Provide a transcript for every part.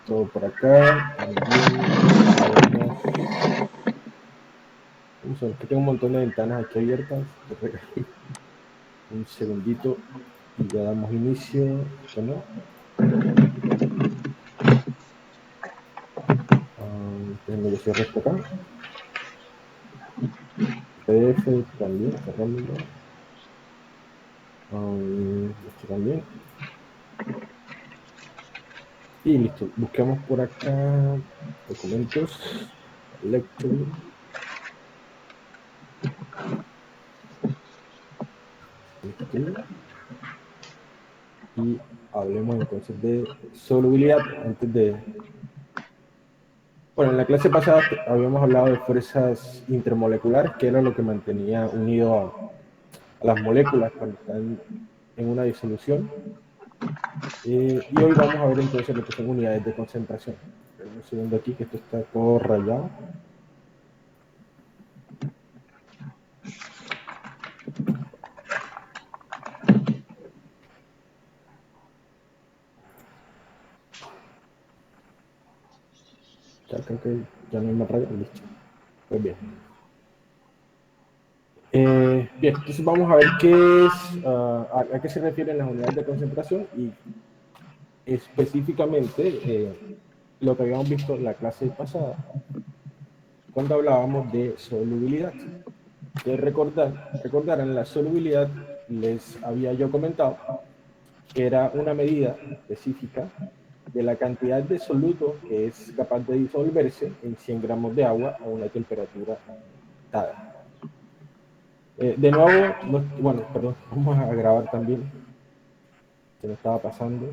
Todo por acá. También podemos... Vamos a ver que tengo un montón de ventanas aquí abiertas. Un segundito y ya damos inicio. Esto no. Tengo que cierrar esto acá. PDF también, cerrámoslo. Esto también. Y listo. Busquemos por acá documentos. Lecture. Listo. Y hablemos entonces de solubilidad antes de... Bueno, en la clase pasada habíamos hablado de fuerzas intermoleculares, que era lo que mantenía unido a las moléculas cuando están en una disolución. Y hoy vamos a ver entonces lo que son unidades de concentración. Esperen un segundo aquí, que esto está todo rayado. Ya creo que ya no hay más rayas, listo. Pues bien. Bien, entonces vamos a ver qué es, a qué se refieren las unidades de concentración y específicamente lo que habíamos visto en la clase pasada cuando hablábamos de solubilidad. Ustedes recordarán, la solubilidad les había yo comentado que era una medida específica de la cantidad de soluto que es capaz de disolverse en 100 gramos de agua a una temperatura dada. De nuevo, bueno, perdón, vamos a grabar también. Se me estaba pasando.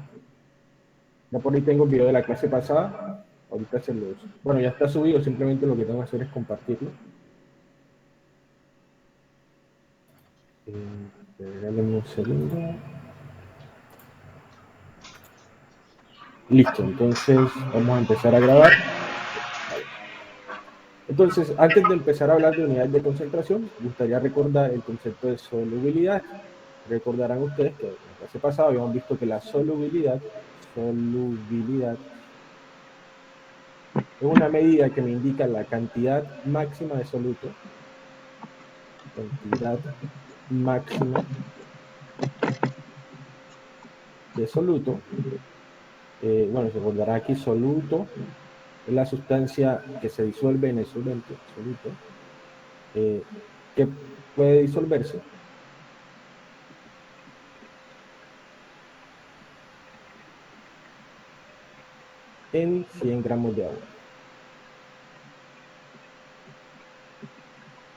Ya por ahí tengo el video de la clase pasada. Ahorita se los... Bueno, ya está subido, simplemente lo que tengo que hacer es compartirlo. Regálenme un segundo. Listo, entonces vamos a empezar a grabar. Entonces, antes de empezar a hablar de unidades de concentración, me gustaría recordar el concepto de solubilidad. Recordarán ustedes que en la clase pasada habíamos visto que la solubilidad es una medida que me indica la cantidad máxima de soluto, cantidad máxima de soluto. Bueno, se recordará aquí soluto es la sustancia que se disuelve en el solvente, soluto, que puede disolverse en 100 gramos de agua.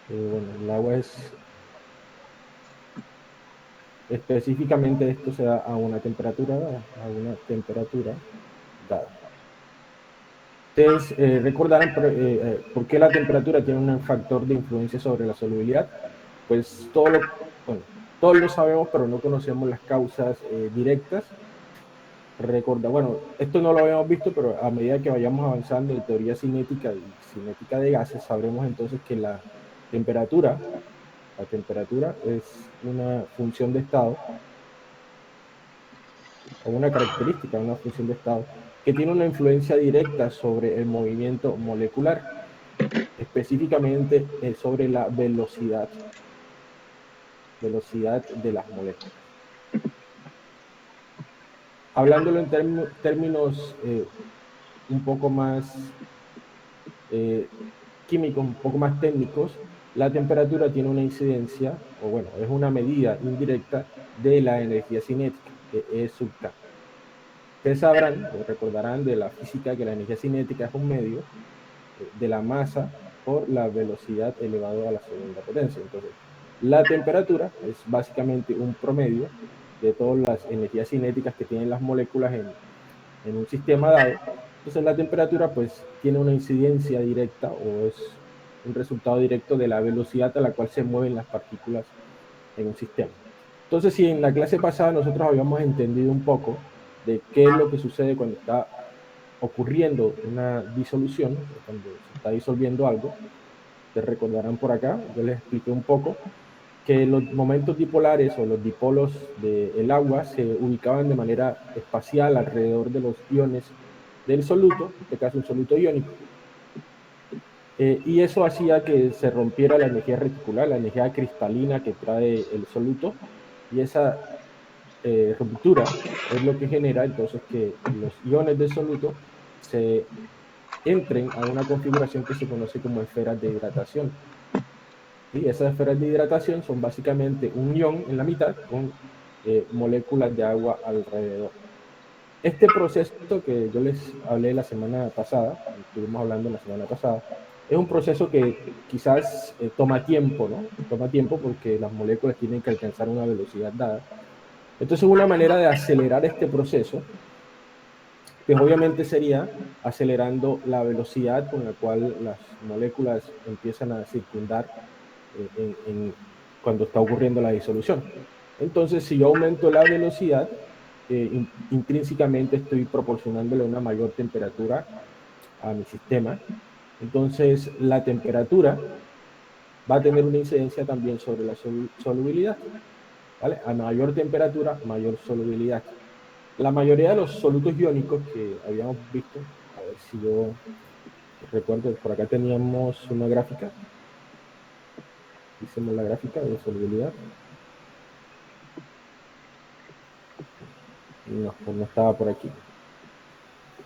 Bueno, el agua es... Específicamente esto se da a una temperatura dada, Ustedes recordarán por qué la temperatura tiene un factor de influencia sobre la solubilidad. Pues bueno, todos lo sabemos, pero no conocemos las causas directas. Bueno, esto no lo habíamos visto, pero a medida que vayamos avanzando en teoría cinética y cinética de gases, sabremos entonces que temperatura, la temperatura es una función de estado o una característica de una función de estado que tiene una influencia directa sobre el movimiento molecular, específicamente sobre la velocidad de las moléculas. Hablándolo en términos un poco más químicos, un poco más técnicos, la temperatura tiene una incidencia, o bueno, es una medida indirecta de la energía cinética, de E sub K. Ustedes sabrán, o recordarán de la física, que la energía cinética es un medio de la masa por la velocidad elevado a la segunda potencia. Entonces, la temperatura es básicamente un promedio de todas las energías cinéticas que tienen las moléculas en un sistema dado. Entonces, la temperatura pues tiene una incidencia directa o es un resultado directo de la velocidad a la cual se mueven las partículas en un sistema. Entonces, si en la clase pasada nosotros habíamos entendido un poco de qué es lo que sucede cuando está ocurriendo una disolución, cuando se está disolviendo algo, te recordarán por acá, yo les expliqué un poco que los momentos dipolares o los dipolos del agua se ubicaban de manera espacial alrededor de los iones del soluto, en este caso un soluto iónico. Y eso hacía que se rompiera la energía reticular, la energía cristalina que trae el soluto, y esa ruptura es lo que genera entonces que los iones del soluto se entren a una configuración que se conoce como esferas de hidratación. Y esas esferas de hidratación son básicamente un ion en la mitad con moléculas de agua alrededor. Este proceso que yo les hablé la semana pasada, estuvimos hablando la semana pasada, es un proceso que quizás toma tiempo, ¿no? Toma tiempo porque las moléculas tienen que alcanzar una velocidad dada. Entonces, una manera de acelerar este proceso, pues obviamente sería acelerando la velocidad con la cual las moléculas empiezan a circundar cuando está ocurriendo la disolución. Entonces, si yo aumento la velocidad, intrínsecamente estoy proporcionándole una mayor temperatura a mi sistema. Entonces, la temperatura va a tener una incidencia también sobre la solubilidad. ¿Vale? A mayor temperatura, mayor solubilidad. La mayoría de los solutos iónicos que habíamos visto, a ver si yo recuerdo, por acá teníamos una gráfica, hicimos la gráfica de solubilidad. No, pues no estaba por aquí.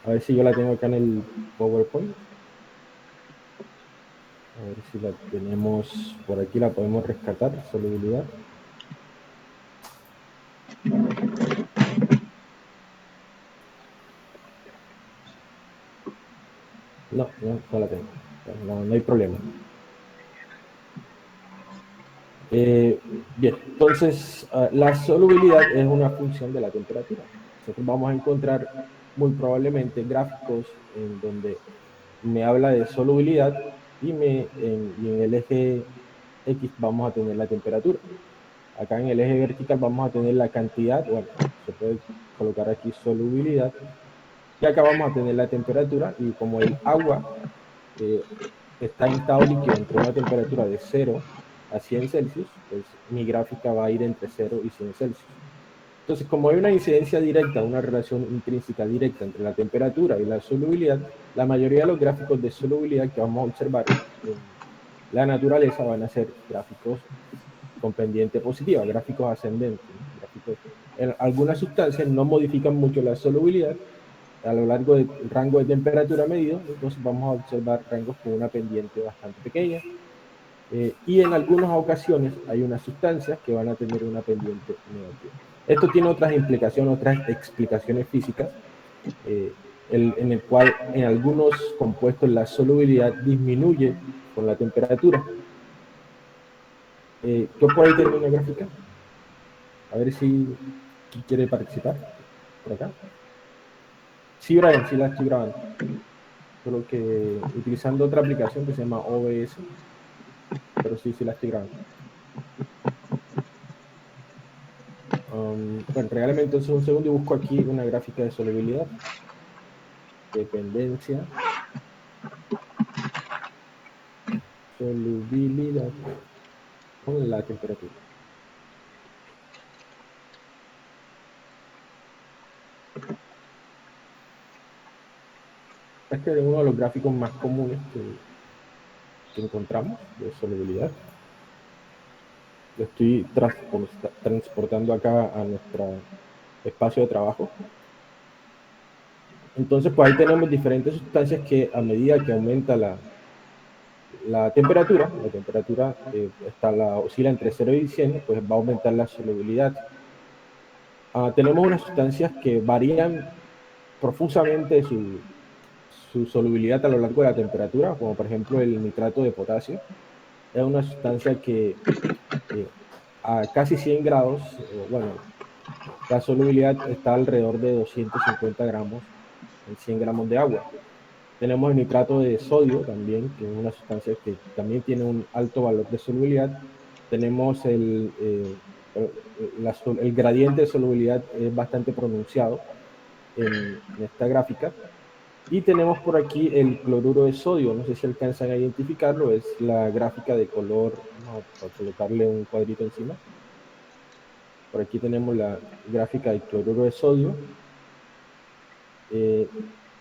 A ver si yo la tengo acá en el PowerPoint. A ver si la tenemos por aquí, la podemos rescatar, solubilidad. No, no la tengo. No hay problema. Bien, entonces la solubilidad es una función de la temperatura. Nosotros vamos a encontrar muy probablemente gráficos en donde me habla de solubilidad y en el eje X vamos a tener la temperatura. Acá en el eje vertical vamos a tener la cantidad, bueno, se puede colocar aquí solubilidad, y acá vamos a tener la temperatura, y como el agua eh, está en estado líquido entre una temperatura de 0 a 100 Celsius, pues mi gráfica va a ir entre 0 y 100 Celsius. Entonces, como hay una incidencia directa, una relación intrínseca directa entre la temperatura y la solubilidad, la mayoría de los gráficos de solubilidad que vamos a observar en la naturaleza van a ser gráficos con pendiente positiva, gráficos ascendentes. ¿No? Gráficos, en algunas sustancias no modifican mucho la solubilidad a lo largo del rango de temperatura medido, entonces vamos a observar rangos con una pendiente bastante pequeña. Y en algunas ocasiones hay unas sustancias que van a tener una pendiente negativa. Esto tiene otras implicaciones, otras explicaciones físicas, en el cual en algunos compuestos la solubilidad disminuye con la temperatura. Yo por ahí tengo una gráfica. A ver si quiere participar por acá. Sí, Brian, sí la estoy grabando. Solo que utilizando otra aplicación que se llama OBS. Pero sí la estoy grabando. Bueno, regálame entonces un segundo y busco aquí una gráfica de solubilidad. Dependencia. Solubilidad con la temperatura. Este es uno de los gráficos más comunes que encontramos de solubilidad. Lo estoy transportando acá a nuestro espacio de trabajo. Entonces, pues ahí tenemos diferentes sustancias que a medida que aumenta la temperatura oscila entre 0 y 100, pues va a aumentar la solubilidad. Tenemos unas sustancias que varían profusamente su solubilidad a lo largo de la temperatura, como por ejemplo el nitrato de potasio. Es una sustancia que a casi 100 grados, bueno, la solubilidad está alrededor de 250 gramos en 100 gramos de agua. Tenemos el nitrato de sodio también, que es una sustancia que también tiene un alto valor de solubilidad. Tenemos el gradiente de solubilidad es bastante pronunciado en esta gráfica. Y tenemos por aquí el cloruro de sodio, no sé si alcanzan a identificarlo, es la gráfica de color, vamos a colocarle un cuadrito encima. Por aquí tenemos la gráfica del cloruro de sodio.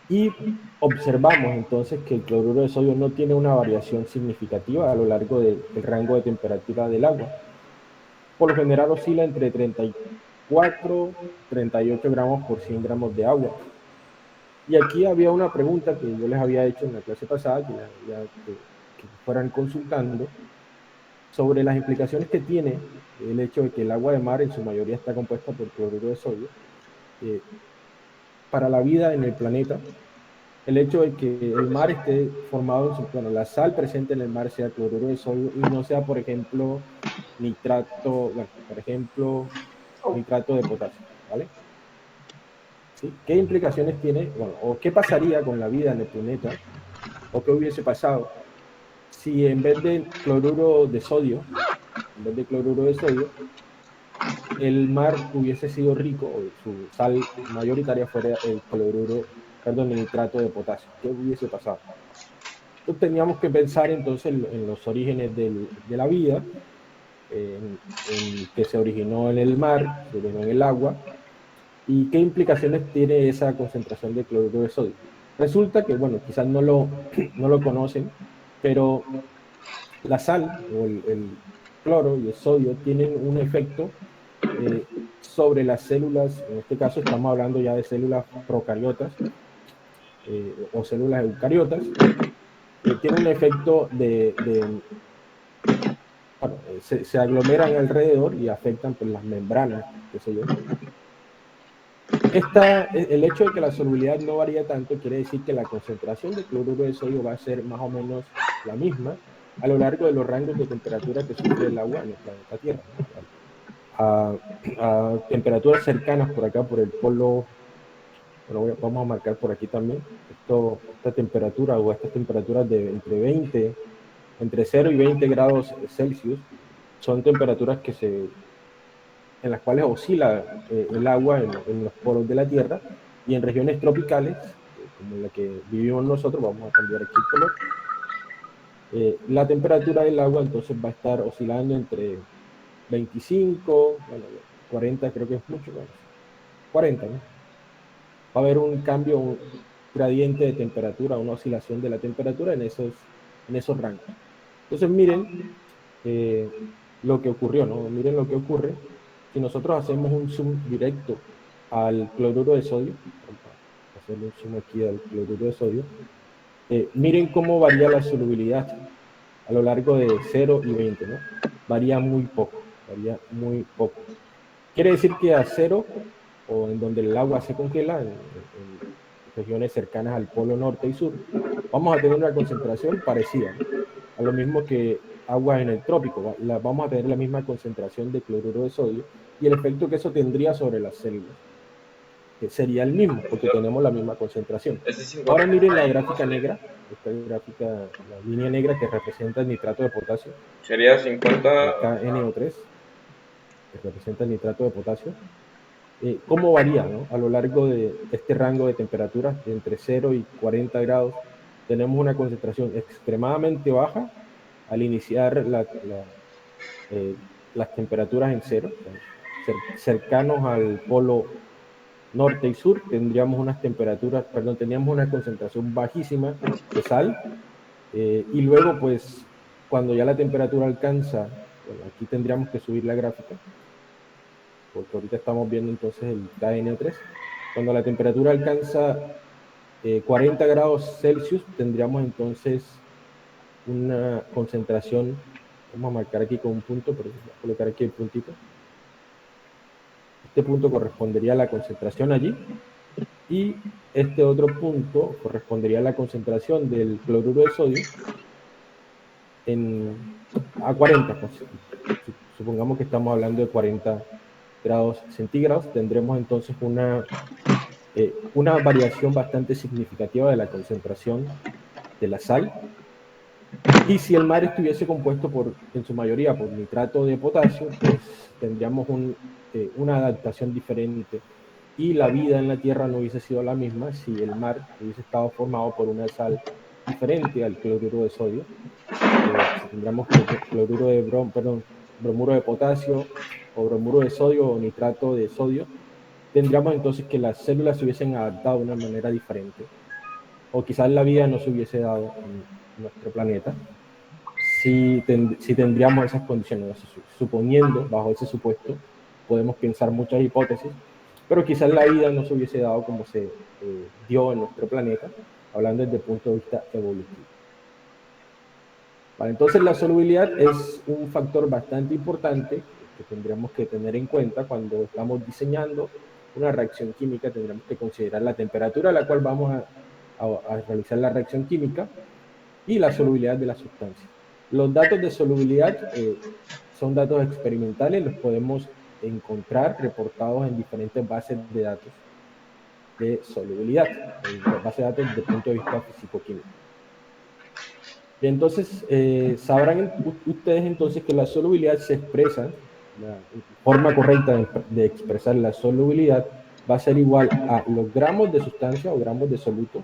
Y observamos entonces que el cloruro de sodio no tiene una variación significativa a lo largo del rango de temperatura del agua. Por lo general oscila entre 34 y 38 gramos por 100 gramos de agua. Y aquí había una pregunta que yo les había hecho en la clase pasada, que fueran consultando, sobre las implicaciones que tiene el hecho de que el agua de mar en su mayoría está compuesta por cloruro de sodio eh, para la vida en el planeta. El hecho de que el mar esté formado, bueno, la sal presente en el mar sea cloruro de sodio y no sea, por ejemplo, nitrato, bueno, por ejemplo, nitrato de potasio, ¿vale? ¿Sí? ¿Qué implicaciones tiene, bueno, o qué pasaría con la vida en el planeta, o qué hubiese pasado si en vez de cloruro de sodio, en vez de cloruro de sodio, el mar hubiese sido rico, o su sal mayoritaria fuera el cloruro, perdón, el nitrato de potasio? ¿Qué hubiese pasado? Entonces teníamos que pensar entonces en los orígenes de la vida, en que se originó en el mar, se originó en el agua, y qué implicaciones tiene esa concentración de cloruro de sodio. Resulta que, bueno, quizás no lo conocen, pero la sal o el cloro y el sodio tienen un efecto eh, sobre las células, en este caso estamos hablando ya de células procariotas o células eucariotas, tiene un efecto bueno, se aglomeran alrededor y afectan pues, las membranas, qué sé yo. El hecho de que la solubilidad no varía tanto quiere decir que la concentración de cloruro de sodio va a ser más o menos la misma a lo largo de los rangos de temperatura que sufre el agua en el planeta Tierra, ¿no? A temperaturas cercanas por acá, por el polo, bueno, vamos a marcar por aquí también, esta temperatura o estas temperaturas de entre 0 y 20 grados Celsius, son temperaturas en las cuales oscila el agua en los polos de la Tierra, y en regiones tropicales, como la que vivimos nosotros, vamos a cambiar aquí el color, la temperatura del agua entonces va a estar oscilando entre 25, bueno, 40 creo que es mucho, bueno, 40, ¿no? Va a haber un cambio, un gradiente de temperatura, una oscilación de la temperatura en esos rangos. Entonces miren eh, lo que ocurrió, ¿no? Miren lo que ocurre si nosotros hacemos un zoom directo al cloruro de sodio. Vamos a hacerle un zoom aquí al cloruro de sodio. Miren cómo varía la solubilidad a lo largo de 0 y 20, ¿no? Varía muy poco, varía muy poco. Quiere decir que a 0, o en donde el agua se congela, en regiones cercanas al polo norte y sur, vamos a tener una concentración parecida, ¿no? A lo mismo que agua en el trópico, vamos a tener la misma concentración de cloruro de sodio, y el efecto que eso tendría sobre las células que sería el mismo, porque tenemos la misma concentración. Este es Ahora 50. miren la gráfica negra, esta gráfica, la línea negra que representa el nitrato de potasio, Sería 50. KNO3, que representa el nitrato de potasio. Cómo varía, ¿no? A lo largo de este rango de temperaturas de entre 0 y 40 grados. Tenemos una concentración extremadamente baja al iniciar eh, las temperaturas en 0, o sea, cercanos al polo norte y sur. Tendríamos unas temperaturas, perdón, teníamos una concentración bajísima de sal, y luego pues cuando ya la temperatura alcanza, bueno, aquí tendríamos que subir la gráfica, porque ahorita estamos viendo entonces el KNO3. Cuando la temperatura alcanza 40 grados Celsius, tendríamos entonces una concentración, vamos a marcar aquí con un punto, pero voy a colocar aquí el puntito. Este punto correspondería a la concentración allí, y este otro punto correspondería a la concentración del cloruro de sodio a 40. Pues, supongamos que estamos hablando de 40 grados centígrados, tendremos entonces una variación bastante significativa de la concentración de la sal. Y si el mar estuviese compuesto en su mayoría por nitrato de potasio, pues tendríamos una adaptación diferente, y la vida en la Tierra no hubiese sido la misma si el mar hubiese estado formado por una sal diferente al cloruro de sodio. Si tendríamos cloruro de perdón, bromuro de potasio o bromuro de sodio o nitrato de sodio, tendríamos entonces que las células se hubiesen adaptado de una manera diferente. o quizás la vida no se hubiese dado en nuestro planeta si tendríamos esas condiciones. Suponiendo, bajo ese supuesto, podemos pensar muchas hipótesis, pero quizás la vida no se hubiese dado como se dio en nuestro planeta, hablando desde el punto de vista evolutivo. Vale, entonces la solubilidad es un factor bastante importante que tendríamos que tener en cuenta cuando estamos diseñando una reacción química. Tendríamos que considerar la temperatura a la cual vamos a realizar la reacción química y la solubilidad de la sustancia. Los datos de solubilidad son datos experimentales, los podemos encontrar reportados en diferentes bases de datos de solubilidad, en bases de datos desde el punto de vista físico-químico. Y entonces, sabrán ustedes entonces que la solubilidad se expresa, la forma correcta de expresar la solubilidad va a ser igual a los gramos de sustancia o gramos de soluto,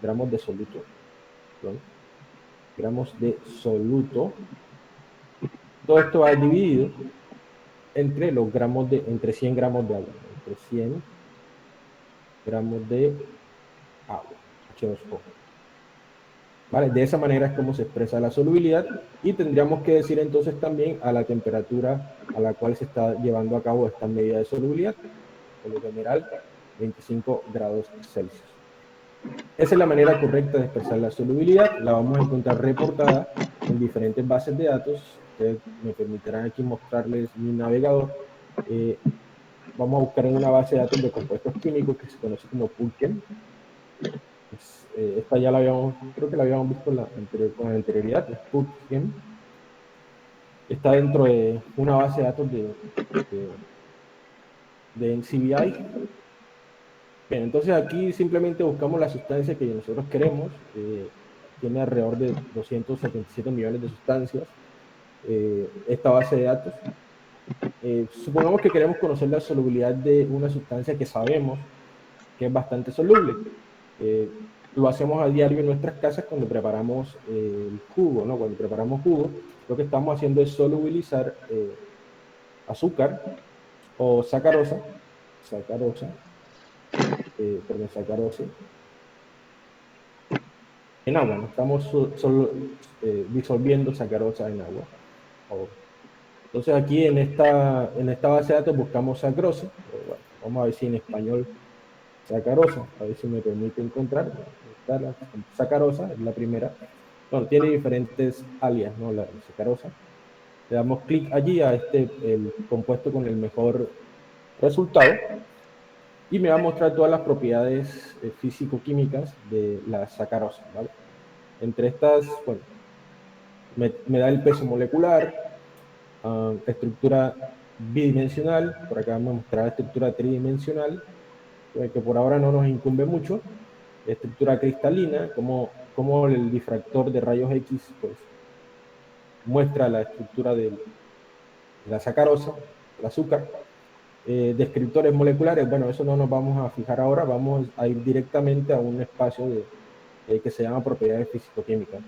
gramos de soluto, perdón, gramos de soluto. Todo esto va dividido entre los gramos entre 100 gramos de agua, entre 100 gramos de agua, H2O. ¿Vale? De esa manera es como se expresa la solubilidad y tendríamos que decir entonces también a la temperatura a la cual se está llevando a cabo esta medida de solubilidad, por lo general 25 grados Celsius. Esa es la manera correcta de expresar la solubilidad, la vamos a encontrar reportada en diferentes bases de datos. Ustedes me permitirán aquí mostrarles mi navegador. Vamos a buscar en una base de datos de compuestos químicos que se conoce como PubChem. Esta ya la habíamos, creo que la habíamos visto con anterioridad, es PubChem. Está dentro de una base de datos de NCBI. Bien, entonces aquí simplemente buscamos la sustancia que nosotros queremos. Tiene alrededor de 277 millones de sustancias esta base de datos. Supongamos que queremos conocer la solubilidad de una sustancia que sabemos que es bastante soluble. Lo hacemos a diario en nuestras casas cuando preparamos el jugo, ¿no? Cuando preparamos jugo, lo que estamos haciendo es solubilizar azúcar o sacarosa, sacarosa en agua, ¿no? Estamos disolviendo sacarosa en agua. Entonces aquí en esta base de datos buscamos sacarosa. Bueno, vamos a ver si en español sacarosa, a ver si me permite encontrar. Está la sacarosa, es la primera. Bueno, tiene diferentes alias, ¿no? La sacarosa. Le damos clic allí a el compuesto con el mejor resultado y me va a mostrar todas las propiedades físico-químicas de la sacarosa, ¿vale? Entre estas, bueno, me da el peso molecular, estructura bidimensional, por acá vamos a mostrar la estructura tridimensional, que por ahora no nos incumbe mucho, estructura cristalina, como el difractor de rayos X pues, muestra la estructura de la sacarosa, el azúcar. Descriptores moleculares, bueno, eso no nos vamos a fijar ahora, vamos a ir directamente a un espacio que se llama propiedades físico-químicas.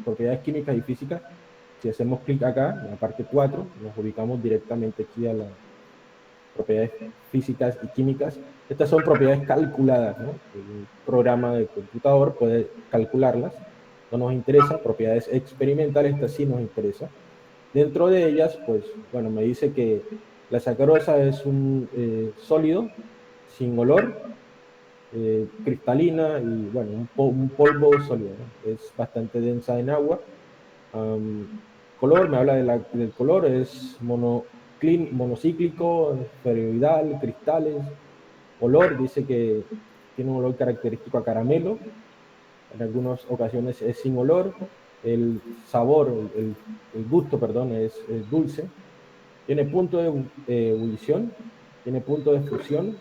Propiedades químicas y físicas. Si hacemos clic acá, en la parte 4, nos ubicamos directamente aquí a las propiedades físicas y químicas. Estas son propiedades calculadas, ¿no? Un programa de computador puede calcularlas, no nos interesa. Propiedades experimentales, estas sí nos interesa. Dentro de ellas, pues, bueno, me dice que la sacarosa es un sólido sin olor, cristalina y, bueno, un polvo sólido, ¿no? Es bastante densa en agua. Color, me habla del color, es monocíclico, esferoidal, cristales. Olor, dice que tiene un olor característico a caramelo. En algunas ocasiones es sin olor. El sabor, el gusto, perdón, es dulce. Tiene punto de ebullición, tiene punto de fusión.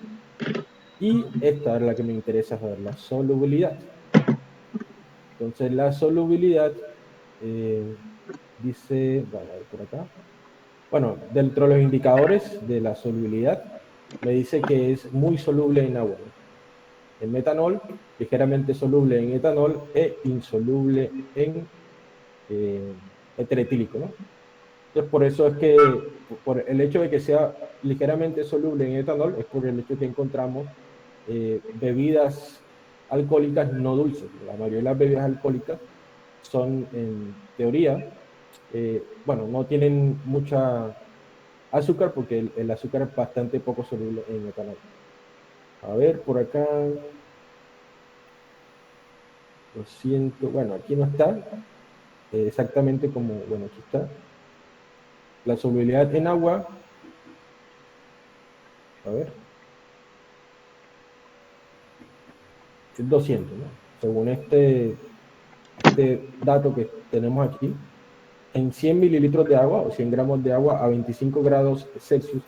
Y esta es la que me interesa saber, la solubilidad. Entonces, la solubilidad dice, vamos a ver por acá. Bueno, dentro de los indicadores de la solubilidad, me dice que es muy soluble en agua, ¿no? En metanol, ligeramente soluble en etanol e insoluble en eteretílico, ¿no? Entonces, por eso es que, por el hecho de que sea ligeramente soluble en etanol, es por el hecho que encontramos bebidas alcohólicas no dulces. La mayoría de las bebidas alcohólicas son, en teoría, bueno, no tienen mucha azúcar porque el azúcar es bastante poco soluble en etanol. A ver, por acá, lo siento, bueno, aquí no está exactamente como, bueno, aquí está. La solubilidad en agua, a ver, es 200, ¿no? Según este dato que tenemos aquí, en 100 mililitros de agua o 100 gramos de agua a 25 grados Celsius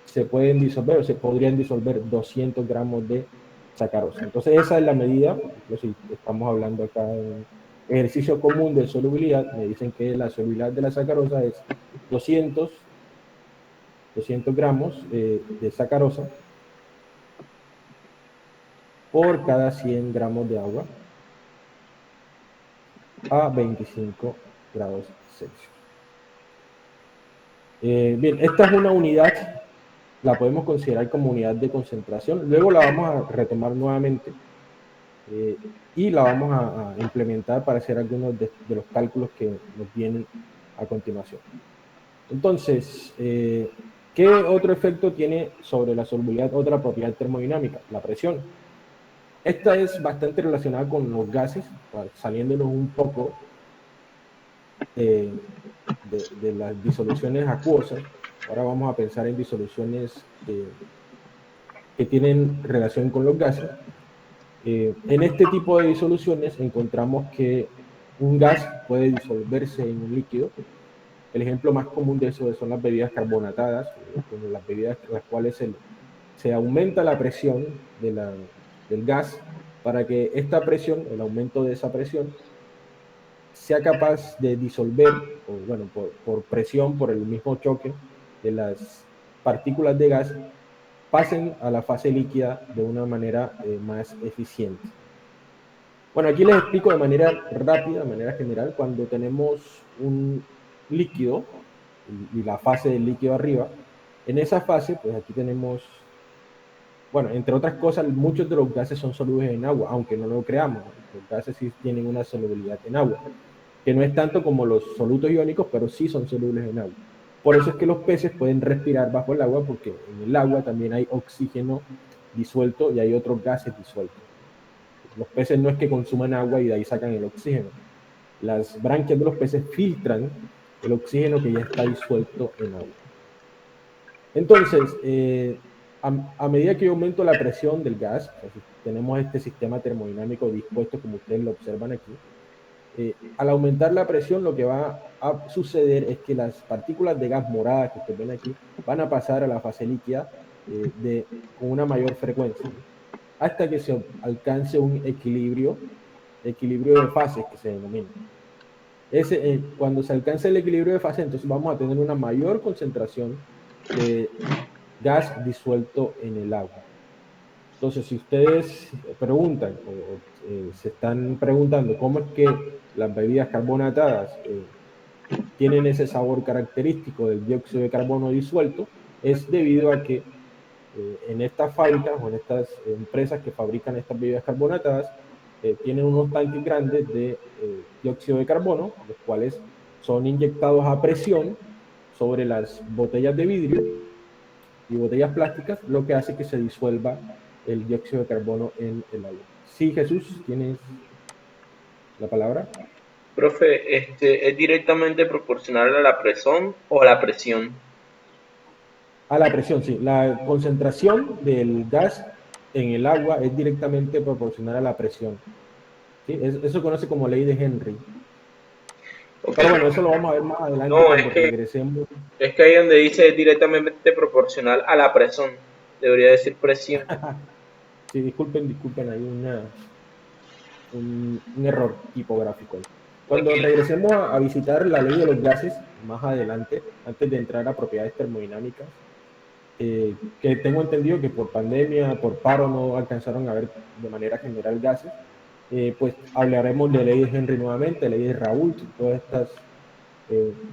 se pueden disolver o se podrían disolver 200 gramos de sacarosa. Entonces esa es la medida, por ejemplo, si estamos hablando acá en ejercicio común de solubilidad, me dicen que la solubilidad de la sacarosa es 200, 200 gramos de sacarosa por cada 100 gramos de agua a 25 grados Celsius. Bien, esta es una unidad, la podemos considerar como unidad de concentración. Luego la vamos a retomar nuevamente y la vamos a implementar para hacer algunos de los cálculos que nos vienen a continuación. Entonces, ¿qué otro efecto tiene sobre la solubilidad otra propiedad termodinámica? La presión. Esta es bastante relacionada con los gases, saliéndonos un poco de las disoluciones acuosas. Ahora vamos a pensar en disoluciones que tienen relación con los gases. En este tipo de disoluciones encontramos que un gas puede disolverse en un líquido. El ejemplo más común de eso son las bebidas carbonatadas, como las bebidas en las cuales se aumenta la presión del gas para que esta presión, el aumento de esa presión, sea capaz de disolver, o bueno, por presión, por el mismo choque de las partículas de gas, pasen a la fase líquida de una manera más eficiente. Bueno, aquí les explico de manera rápida, de manera general, cuando tenemos un líquido y la fase del líquido arriba, en esa fase, pues aquí tenemos, bueno, entre otras cosas, muchos de los gases son solubles en agua, aunque no lo creamos. Los gases sí tienen una solubilidad en agua, que no es tanto como los solutos iónicos, pero sí son solubles en agua. Por eso es que los peces pueden respirar bajo el agua, porque en el agua también hay oxígeno disuelto y hay otros gases disueltos. Los peces no es que consuman agua y de ahí sacan el oxígeno. Las branquias de los peces filtran el oxígeno que ya está disuelto en agua. Entonces, a medida que yo aumento la presión del gas, o sea, si tenemos este sistema termodinámico dispuesto como ustedes lo observan aquí, al aumentar la presión lo que va a suceder es que las partículas de gas moradas que ustedes ven aquí van a pasar a la fase líquida con una mayor frecuencia, ¿no? Hasta que se alcance un equilibrio de fases que se denomina. Cuando se alcance el equilibrio de fase, entonces vamos a tener una mayor concentración de gas disuelto en el agua. Entonces, si ustedes preguntan o se están preguntando cómo es que las bebidas carbonatadas tienen ese sabor característico del dióxido de carbono disuelto, es debido a que en estas fábricas o en estas empresas que fabrican estas bebidas carbonatadas tienen unos tanques grandes de dióxido de carbono, los cuales son inyectados a presión sobre las botellas de vidrio y botellas plásticas, lo que hace que se disuelva el dióxido de carbono en el agua. Sí, Jesús, tienes la palabra. Profe, ¿es directamente proporcional a la presión o a la presión? A la presión, sí. La concentración del gas en el agua es directamente proporcional a la presión. ¿Sí? Eso se conoce como ley de Henry. Ok, Pero bueno, eso lo vamos a ver más adelante no, cuando regresemos. es que ahí donde dice es directamente proporcional a la presión, debería decir presión. Sí, disculpen, hay un error tipográfico ahí. Cuando Tranquilo. regresemos a visitar la ley de los gases más adelante, antes de entrar a propiedades termodinámicas, que tengo entendido que por pandemia, por paro, no alcanzaron a ver de manera general gases, pues hablaremos de ley de Henry nuevamente, ley de Raoult, todas estas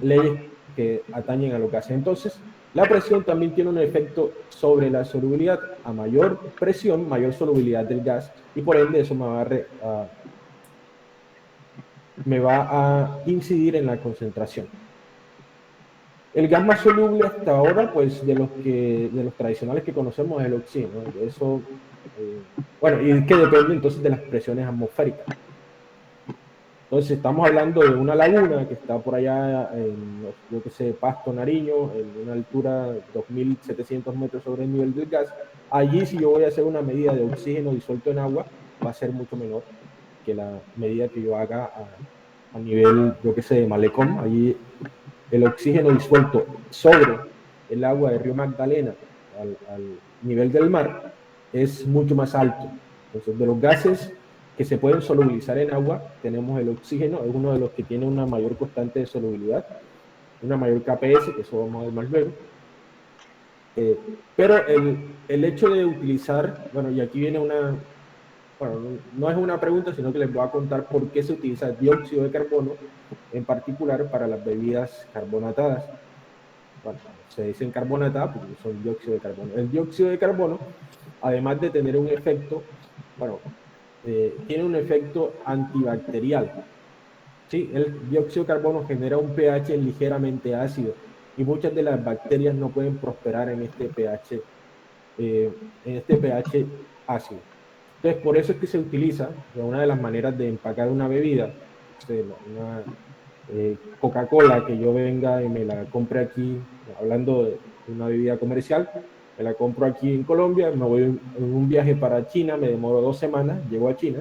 leyes que atañen a los gases. Entonces, La presión también tiene un efecto sobre la solubilidad. A mayor presión, mayor solubilidad del gas, y por ende eso me va a incidir en la concentración. El gas más soluble hasta ahora, pues de los tradicionales que conocemos, es el oxígeno. Eso, bueno, y que depende entonces de las presiones atmosféricas. Entonces, estamos hablando de una laguna que está por allá en, yo que sé, Pasto, Nariño, en una altura de 2.700 metros sobre el nivel del gas. Allí, si yo voy a hacer una medida de oxígeno disuelto en agua, va a ser mucho menor que la medida que yo haga a nivel, yo que sé, de malecón. Allí el oxígeno disuelto sobre el agua de Río Magdalena al nivel del mar es mucho más alto. Entonces, de los gases que se pueden solubilizar en agua, tenemos el oxígeno, es uno de los que tiene una mayor constante de solubilidad, una mayor KPS, que eso vamos a ver más luego. Pero el hecho de utilizar, bueno, y aquí viene una, bueno, no es una pregunta, sino que les voy a contar por qué se utiliza dióxido de carbono, en particular para las bebidas carbonatadas. Bueno, se dicen carbonatadas porque son dióxido de carbono. El dióxido de carbono, además de tener un efecto, bueno, tiene un efecto antibacterial. Sí, el dióxido de carbono genera un pH ligeramente ácido y muchas de las bacterias no pueden prosperar en este pH ácido. Entonces, por eso es que se utiliza, una de las maneras de empacar una bebida, una Coca-Cola, que yo venga y me la compre aquí, hablando de una bebida comercial, me la compro aquí en Colombia, me voy en un viaje para China, me demoro 2 semanas, llego a China,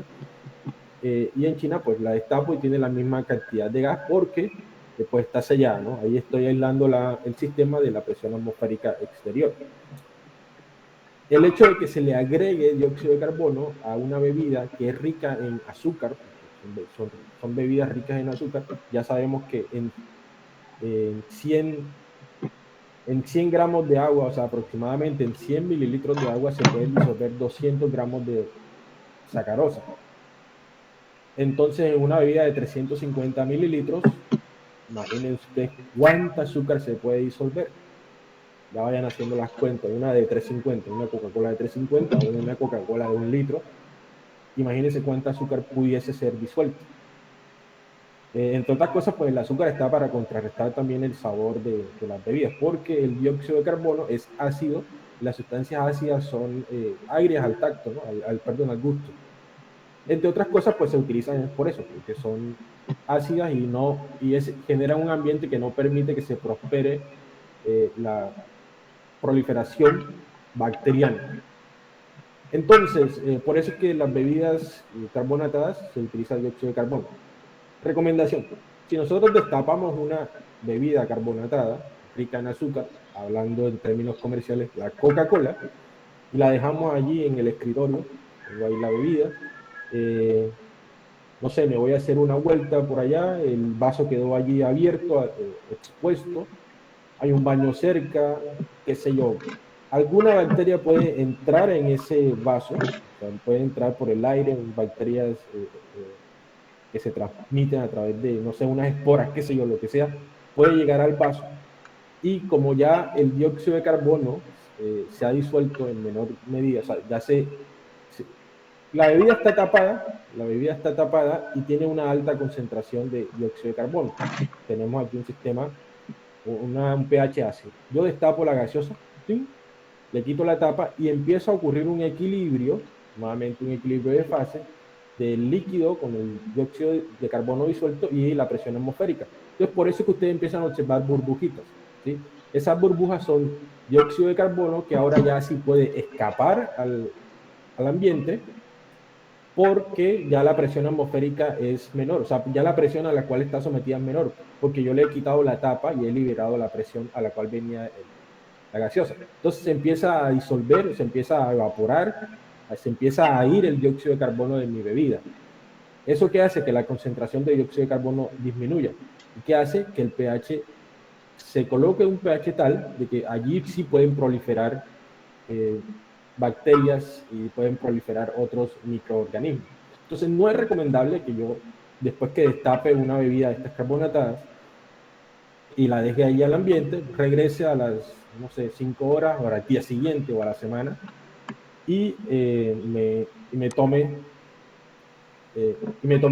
y en China pues la destapo y tiene la misma cantidad de gas porque después está sellada, ¿no? Ahí estoy aislando el sistema de la presión atmosférica exterior. El hecho de que se le agregue dióxido de carbono a una bebida que es rica en azúcar, son bebidas ricas en azúcar, ya sabemos que en 100, en 100 gramos de agua, o sea, aproximadamente en 100 mililitros de agua se pueden disolver 200 gramos de sacarosa. Entonces, en una bebida de 350 mililitros, imagínense ustedes cuánta azúcar se puede disolver. Ya vayan haciendo las cuentas, una de 350, una Coca-Cola de 350, una Coca-Cola de 1 litro. Imagínense cuánta azúcar pudiese ser disuelta. Entre otras cosas, pues el azúcar está para contrarrestar también el sabor de las bebidas, porque el dióxido de carbono es ácido, y las sustancias ácidas son agrias al tacto, ¿no? Perdón, al gusto. Entre otras cosas, pues se utilizan por eso, porque son ácidas y, no, generan un ambiente que no permite que se prospere la proliferación bacteriana. Entonces, por eso es que las bebidas carbonatadas se utiliza el dióxido de carbono. Recomendación: si nosotros destapamos una bebida carbonatada rica en azúcar, hablando en términos comerciales, la Coca-Cola, y la dejamos allí en el escritorio, tengo ahí la bebida, eh, no sé, me voy a hacer una vuelta por allá, el vaso quedó allí abierto, expuesto, hay un baño cerca, qué sé yo, alguna bacteria puede entrar en ese vaso, o sea, puede entrar por el aire, bacterias que se transmiten a través de, no sé, unas esporas, qué sé yo, lo que sea, puede llegar al vaso. Y como ya el dióxido de carbono se ha disuelto en menor medida, o sea, la bebida está tapada y tiene una alta concentración de dióxido de carbono. Tenemos aquí un sistema, un pH ácido. Yo destapo la gaseosa, ¿sí? Le quito la tapa y empieza a ocurrir un equilibrio, nuevamente un equilibrio de fase, del líquido con el dióxido de carbono disuelto y la presión atmosférica. Entonces, por eso es que ustedes empiezan a observar burbujitas, ¿sí? Esas burbujas son dióxido de carbono que ahora ya sí puede escapar al ambiente porque ya la presión atmosférica es menor, o sea, ya la presión a la cual está sometida es menor, porque yo le he quitado la tapa y he liberado la presión a la cual venía la gaseosa. Entonces se empieza a disolver, se empieza a evaporar, se empieza a ir el dióxido de carbono de mi bebida. ¿Eso qué hace? Que la concentración de dióxido de carbono disminuya. ¿Y qué hace? Que el pH se coloque un pH tal de que allí sí pueden proliferar eh, bacterias y pueden proliferar otros microorganismos. Entonces no es recomendable que yo, después que destape una bebida de estas carbonatadas, y la deje ahí al ambiente, regrese a las, no sé, 5 horas o al día siguiente o a la semana y me tome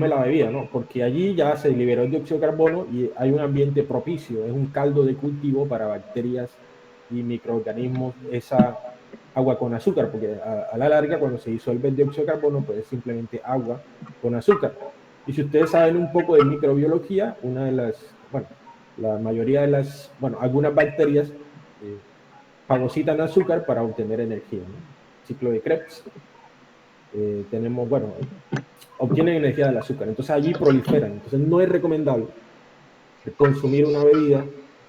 la bebida, ¿no? Porque allí ya se liberó el dióxido de carbono y hay un ambiente propicio, es un caldo de cultivo para bacterias y microorganismos, esa agua con azúcar, porque a la larga cuando se disuelve el dióxido de carbono, pues es simplemente agua con azúcar. Y si ustedes saben un poco de microbiología, una de las, bueno, la mayoría de las, bueno, algunas bacterias eh, fagocitan azúcar para obtener energía, ¿no? Ciclo de Krebs. Tenemos, bueno, obtienen energía del azúcar. Entonces allí proliferan. Entonces no es recomendable consumir una bebida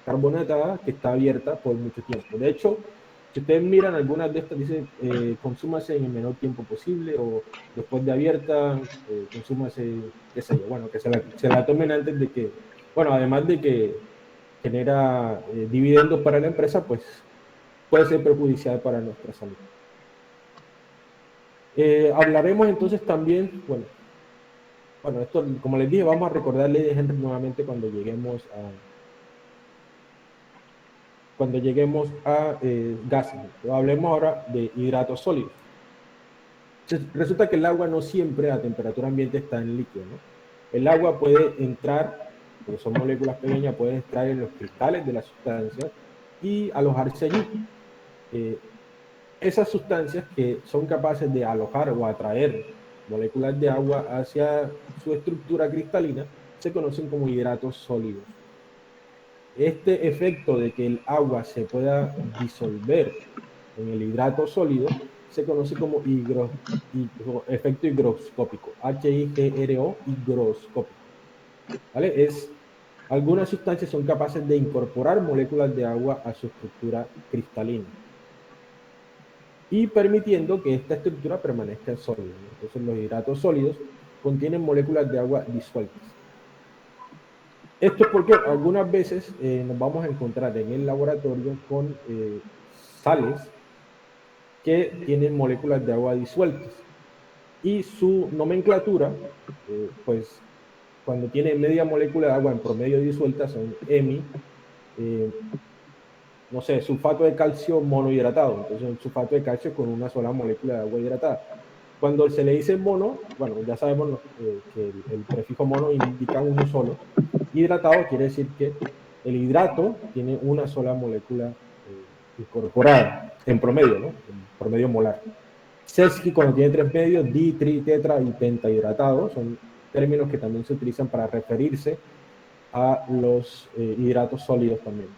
carbonatada que está abierta por mucho tiempo. De hecho, si ustedes miran algunas de estas, dice consúmase en el menor tiempo posible o después de abierta, consúmase, qué sé yo, bueno, que se la tomen antes de que, bueno, además de que genera dividendos para la empresa, pues puede ser perjudicial para nuestra salud. Hablaremos entonces también, bueno, esto, como les dije, vamos a recordar ley de Henry nuevamente cuando lleguemos a gases. Hablemos ahora de hidratos sólidos. Entonces, resulta que el agua no siempre a temperatura ambiente está en líquido, ¿no? El agua puede entrar, porque son moléculas pequeñas, pueden entrar en los cristales de las sustancias y alojarse allí. Eh, Esas sustancias que son capaces de alojar o atraer moléculas de agua hacia su estructura cristalina se conocen como hidratos sólidos. Este efecto de que el agua se pueda disolver en el hidrato sólido se conoce como efecto higroscópico, HIGRO, higroscópico. ¿Vale? Algunas sustancias son capaces de incorporar moléculas de agua a su estructura cristalina y permitiendo que esta estructura permanezca sólida, ¿no? Entonces los hidratos sólidos contienen moléculas de agua disueltas. Esto es porque algunas veces nos vamos a encontrar en el laboratorio con sales que tienen moléculas de agua disueltas y su nomenclatura, pues cuando tiene media molécula de agua en promedio disuelta son EMI, eh, no sé, sulfato de calcio monohidratado, entonces un sulfato de calcio con una sola molécula de agua hidratada. Cuando se le dice mono, bueno, ya sabemos que el prefijo mono indica uno solo. Hidratado quiere decir que el hidrato tiene una sola molécula incorporada en promedio, ¿no? En promedio molar. Sesqui cuando tiene tres medios, di, tri, tetra y pentahidratado son términos que también se utilizan para referirse a los hidratos sólidos también.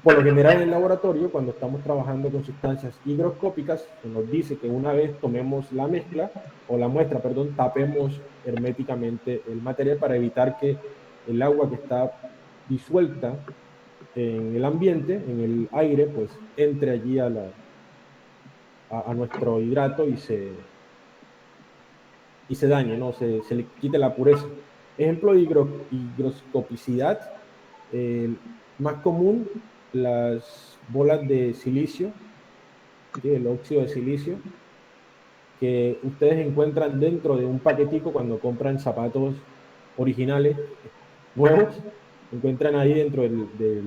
Por lo general en el laboratorio, cuando estamos trabajando con sustancias higroscópicas, se nos dice que una vez tomemos la mezcla o la muestra, perdón, tapemos herméticamente el material para evitar que el agua que está disuelta en el ambiente, en el aire, pues entre allí a nuestro hidrato y se dañe, ¿no? Se le quite la pureza. Ejemplo de higroscopicidad, más común, las bolas de silicio, ¿sí? El óxido de silicio, que ustedes encuentran dentro de un paquetico cuando compran zapatos originales, nuevos, encuentran ahí dentro de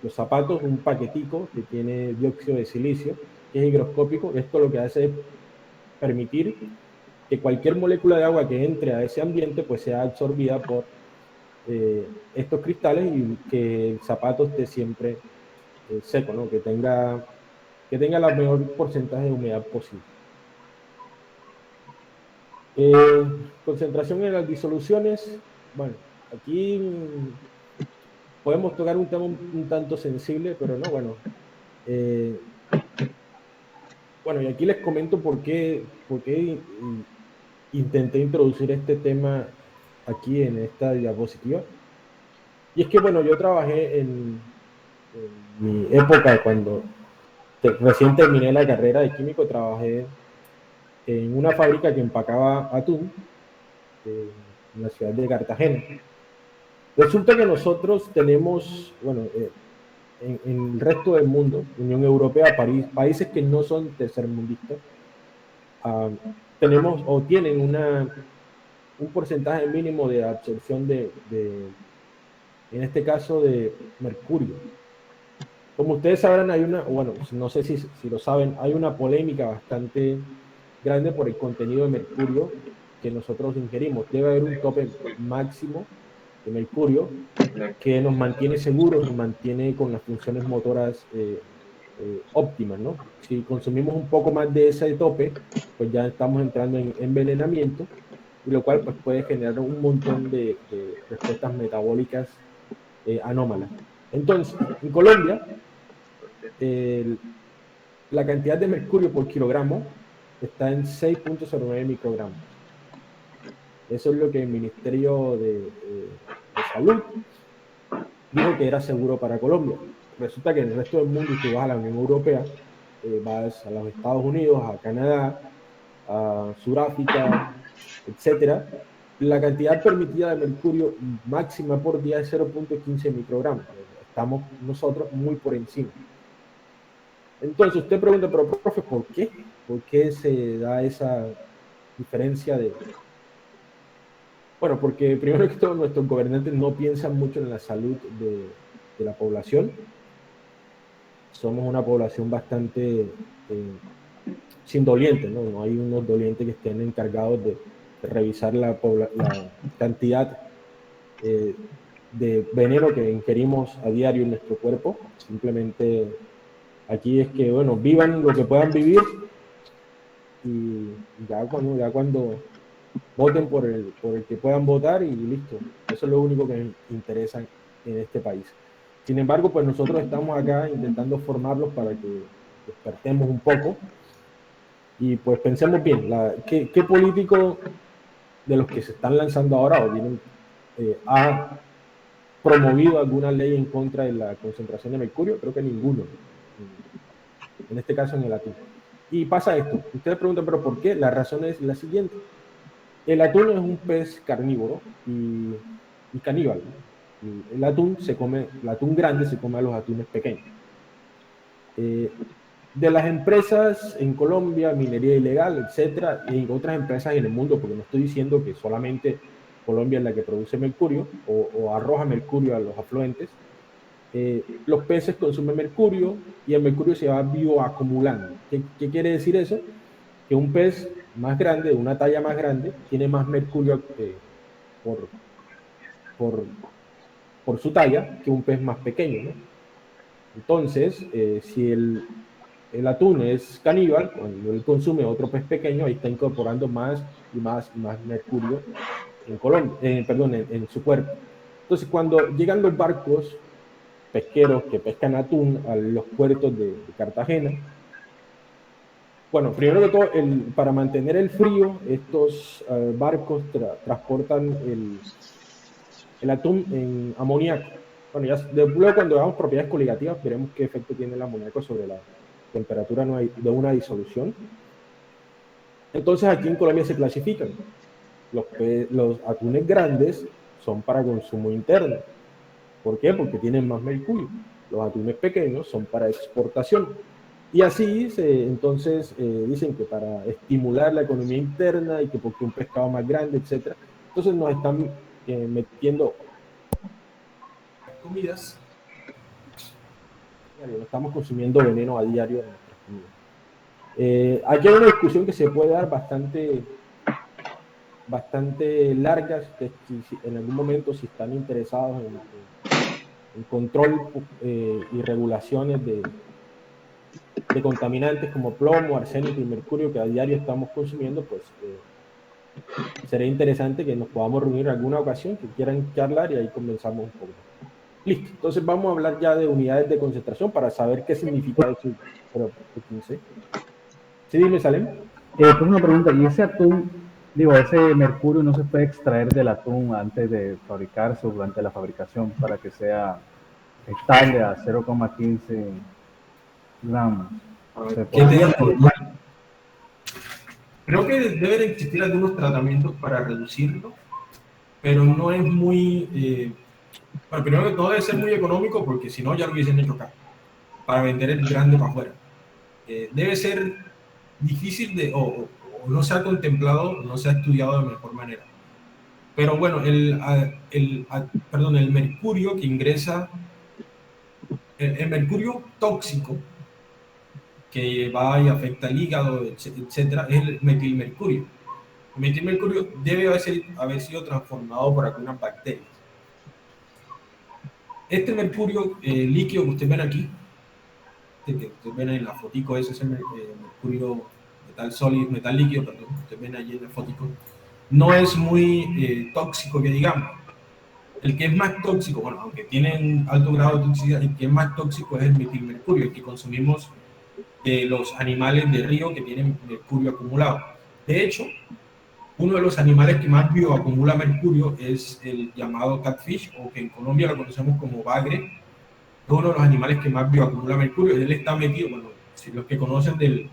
los zapatos un paquetico que tiene dióxido de silicio, que es higroscópico. Esto lo que hace es permitir que cualquier molécula de agua que entre a ese ambiente pues sea absorbida por estos cristales y que el zapato esté siempre seco, ¿no? Que tenga la mayor porcentaje de humedad posible. Concentración en las disoluciones. Bueno, aquí podemos tocar un tema un tanto sensible, pero no, bueno. Eh, bueno, y aquí les comento por qué intenté introducir este tema aquí en esta diapositiva. Y es que, bueno, yo trabajé en mi época cuando recién terminé la carrera de químico, trabajé en una fábrica que empacaba atún en la ciudad de Cartagena. Resulta que nosotros tenemos, bueno, en el resto del mundo, Unión Europea, países que no son tercermundistas, uh, tenemos o tienen un porcentaje mínimo de absorción en este caso de mercurio. Como ustedes sabrán, hay una, bueno, no sé si lo saben, hay una polémica bastante grande por el contenido de mercurio que nosotros ingerimos. Debe haber un tope máximo de mercurio que nos mantiene seguros, nos mantiene con las funciones motoras óptimas, ¿no? Si consumimos un poco más de ese tope, pues ya estamos entrando en envenenamiento, y lo cual pues, puede generar un montón de respuestas metabólicas anómalas. Entonces, en Colombia, el, la cantidad de mercurio por kilogramo está en 6,09 microgramos. Eso es lo que el Ministerio de Salud dijo que era seguro para Colombia. Resulta que en el resto del mundo, y tú vas a la Unión Europea, vas a los Estados Unidos, a Canadá, a Sudáfrica, etcétera, la cantidad permitida de mercurio máxima por día es 0,15 microgramos. Estamos nosotros muy por encima. Entonces usted pregunta, pero profe, ¿por qué? ¿Por qué se da esa diferencia de... Bueno, porque primero que todo nuestros gobernantes no piensan mucho en la salud de la población. Somos una población bastante sin dolientes, ¿no? No hay unos dolientes que estén encargados de revisar la cantidad de veneno que ingerimos a diario en nuestro cuerpo. Simplemente aquí es que, bueno, vivan lo que puedan vivir, y ya cuando voten por el que puedan votar y listo. Eso es lo único que nos interesa en este país. Sin embargo, pues nosotros estamos acá intentando formarlos para que despertemos un poco y pues pensemos bien, ¿qué político de los que se están lanzando ahora o vienen ha promovido alguna ley en contra de la concentración de mercurio? Creo que ninguno, en este caso en el atún. Y pasa esto, ustedes preguntan, pero ¿por qué? La razón es la siguiente. El atún es un pez carnívoro y caníbal. El atún grande se come a los atunes pequeños. De las empresas en Colombia, minería ilegal, etcétera, y en otras empresas en el mundo, porque no estoy diciendo que solamente Colombia es la que produce mercurio o arroja mercurio a los afluentes. Los peces consumen mercurio y el mercurio se va bioacumulando. ¿Qué quiere decir eso? Que un pez más grande, de una talla más grande, tiene más mercurio por, por, por su talla que un pez más pequeño, ¿no? Entonces, si el atún es caníbal, cuando él consume otro pez pequeño, ahí está incorporando más y más y más mercurio en Colombia, perdón, en su cuerpo. Entonces, cuando llegan los barcos pesqueros que pescan atún a los puertos de Cartagena, bueno, primero que todo, para mantener el frío, estos barcos transportan el atún en amoníaco. Bueno, ya luego cuando veamos propiedades coligativas, veremos qué efecto tiene el amoníaco sobre la temperatura de una disolución. Entonces aquí en Colombia se clasifican. Los atunes grandes son para consumo interno. ¿Por qué? Porque tienen más mercurio. Los atunes pequeños son para exportación. Y así entonces dicen que para estimular la economía interna y que porque un pescado más grande, etc. Entonces nos están metiendo comidas. No estamos consumiendo veneno a diario en nuestras comidas. Aquí hay una discusión que se puede dar bastante larga, si en algún momento si están interesados en control y regulaciones de contaminantes como plomo, arsénico y mercurio que a diario estamos consumiendo, pues sería interesante que nos podamos reunir en alguna ocasión, que quieran charlar y ahí comenzamos un poco. Listo, entonces vamos a hablar ya de unidades de concentración para saber qué significa eso. Pero, 15. Sí, dime, Salem. Pues una pregunta, ¿y ese atún, digo, ese mercurio no se puede extraer del atún antes de fabricarse o durante la fabricación para que sea estable a 0,15 gramos? ¿Se podría? Creo que deben existir algunos tratamientos para reducirlo, pero no es muy... bueno, primero que todo debe ser muy económico porque si no ya lo hubiesen hecho acá, para vender el grande para afuera. Debe ser difícil o no se ha contemplado, no se ha estudiado de mejor manera. Pero bueno, perdón, el mercurio que ingresa, el mercurio tóxico que va y afecta el hígado, etcétera, es el metilmercurio. El metilmercurio debe haber sido transformado por algunas bacterias. Este mercurio líquido que ustedes ven aquí, que ustedes ven en la fotico, ese es el mercurio metal sólido, metal líquido, perdón, que ustedes ven allí en la fotico, no es muy tóxico que digamos. El que es más tóxico, bueno, aunque tiene un alto grado de toxicidad, el que es más tóxico es el metilmercurio, el que consumimos de los animales de río que tienen mercurio acumulado. De hecho, uno de los animales que más bioacumula mercurio es el llamado catfish, o que en Colombia lo conocemos como bagre. Es uno de los animales que más bioacumula mercurio. Él está metido, bueno, si los que conocen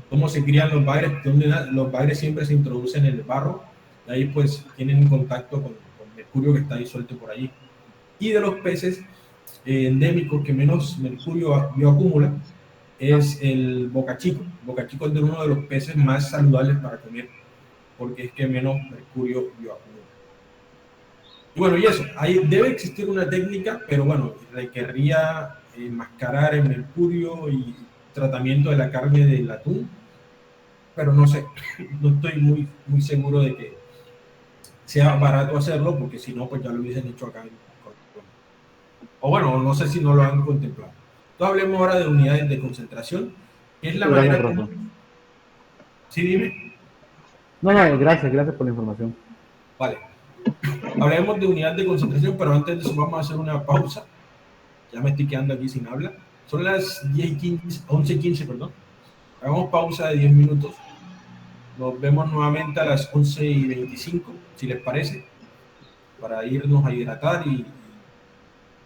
cómo se crían los bagres, donde los bagres siempre se introducen en el barro, y ahí pues tienen un contacto con mercurio que está disuelto por allí. Y de los peces endémicos que menos mercurio bioacumula es el bocachico. Bocachico es de uno de los peces más saludables para comer, porque es que menos mercurio bioacumula. Y bueno, y eso, ahí debe existir una técnica, pero bueno, requerría enmascarar el mercurio y tratamiento de la carne del atún, pero no sé, no estoy muy seguro de que sea barato hacerlo, porque si no, pues ya lo hubiesen hecho acá en Colombia. O bueno, no sé si no lo han contemplado. Entonces hablemos ahora de unidades de concentración, que es la Sí, gracias, manera profe. como... Sí, dime. No, no, gracias, gracias por la información. Vale. Hablemos de unidad de concentración, pero antes de eso vamos a hacer una pausa. Ya me estoy quedando aquí sin habla. Son las 10:15, 11:15, perdón. Hagamos pausa de 10 minutos. Nos vemos nuevamente a las 11:25, si les parece, para irnos a hidratar y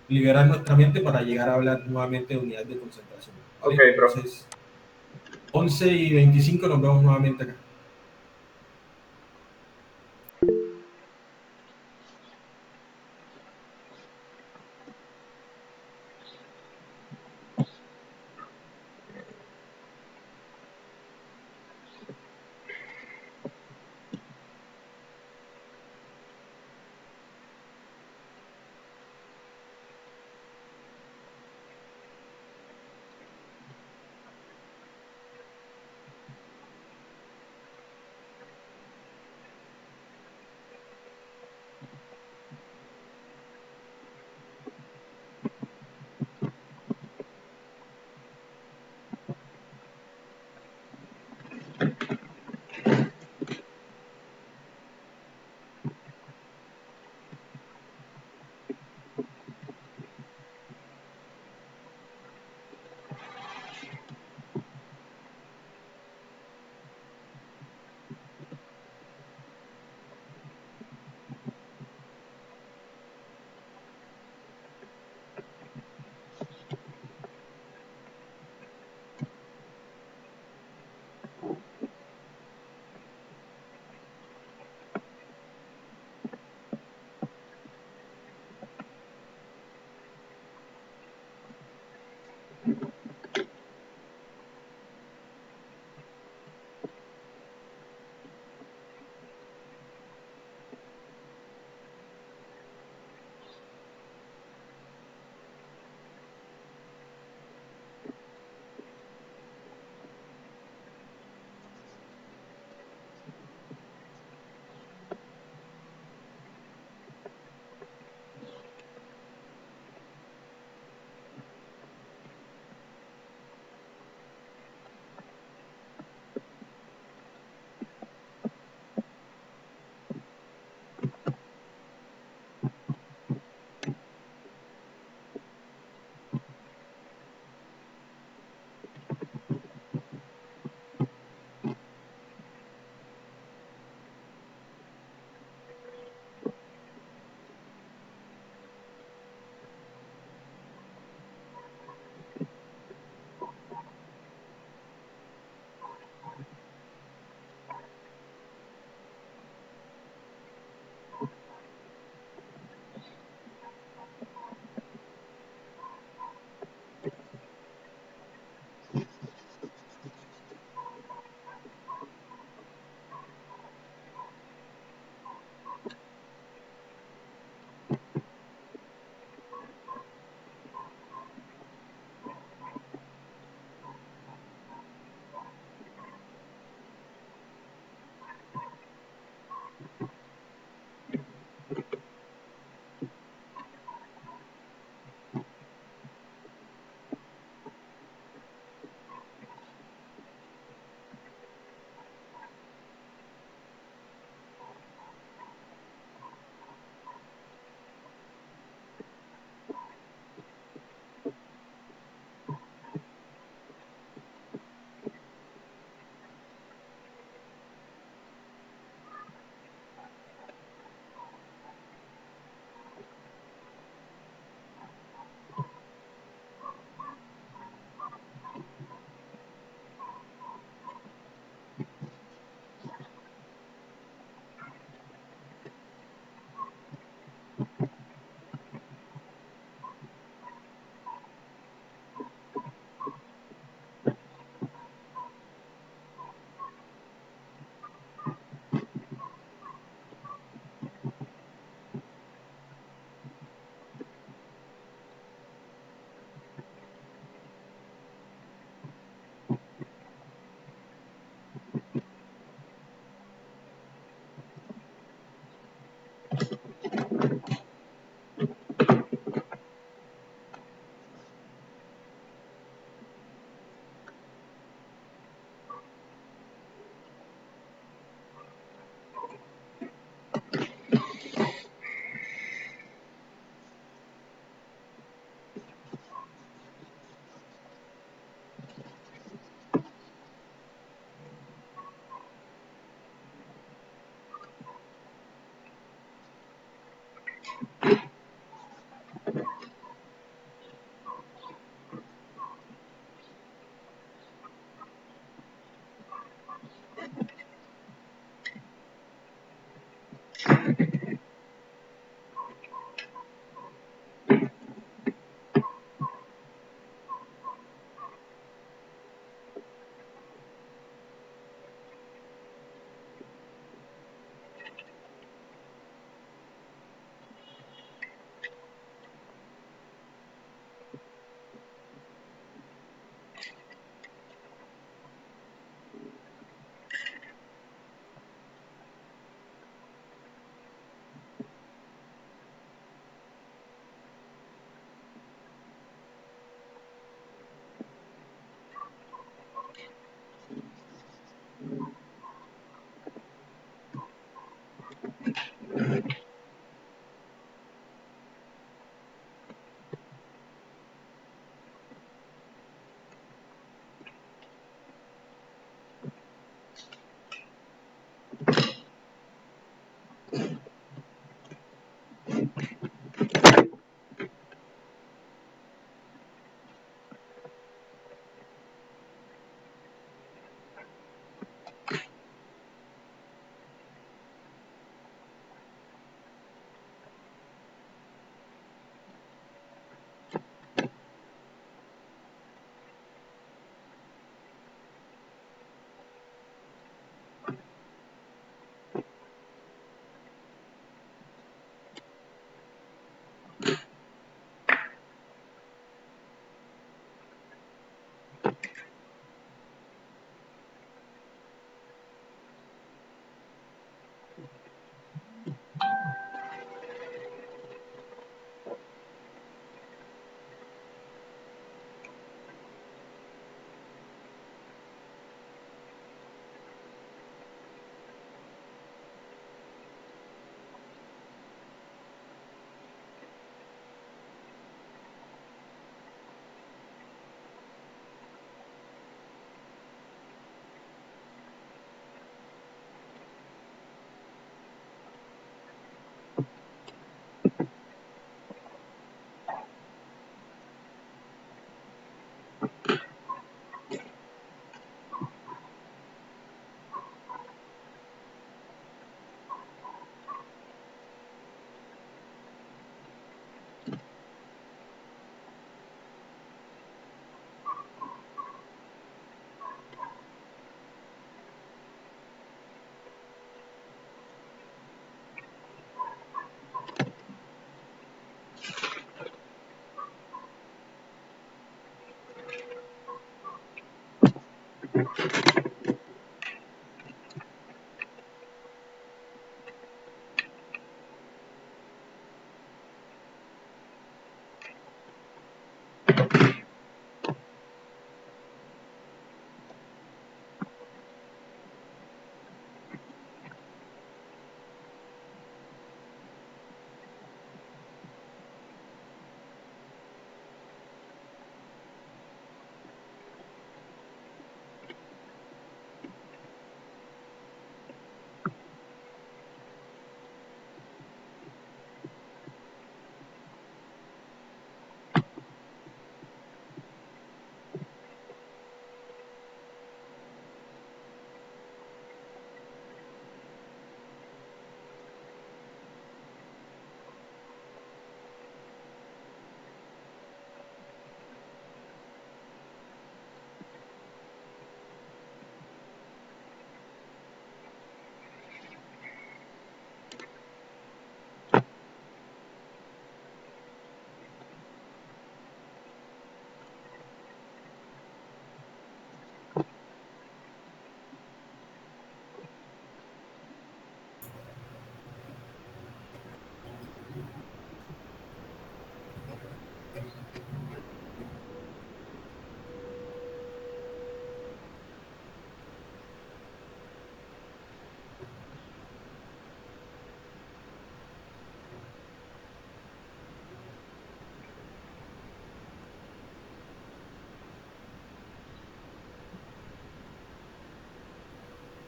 liberar nuestra mente para llegar a hablar nuevamente de unidad de concentración. ¿Vale? Ok, profe. Entonces, 11:25 nos vemos nuevamente acá.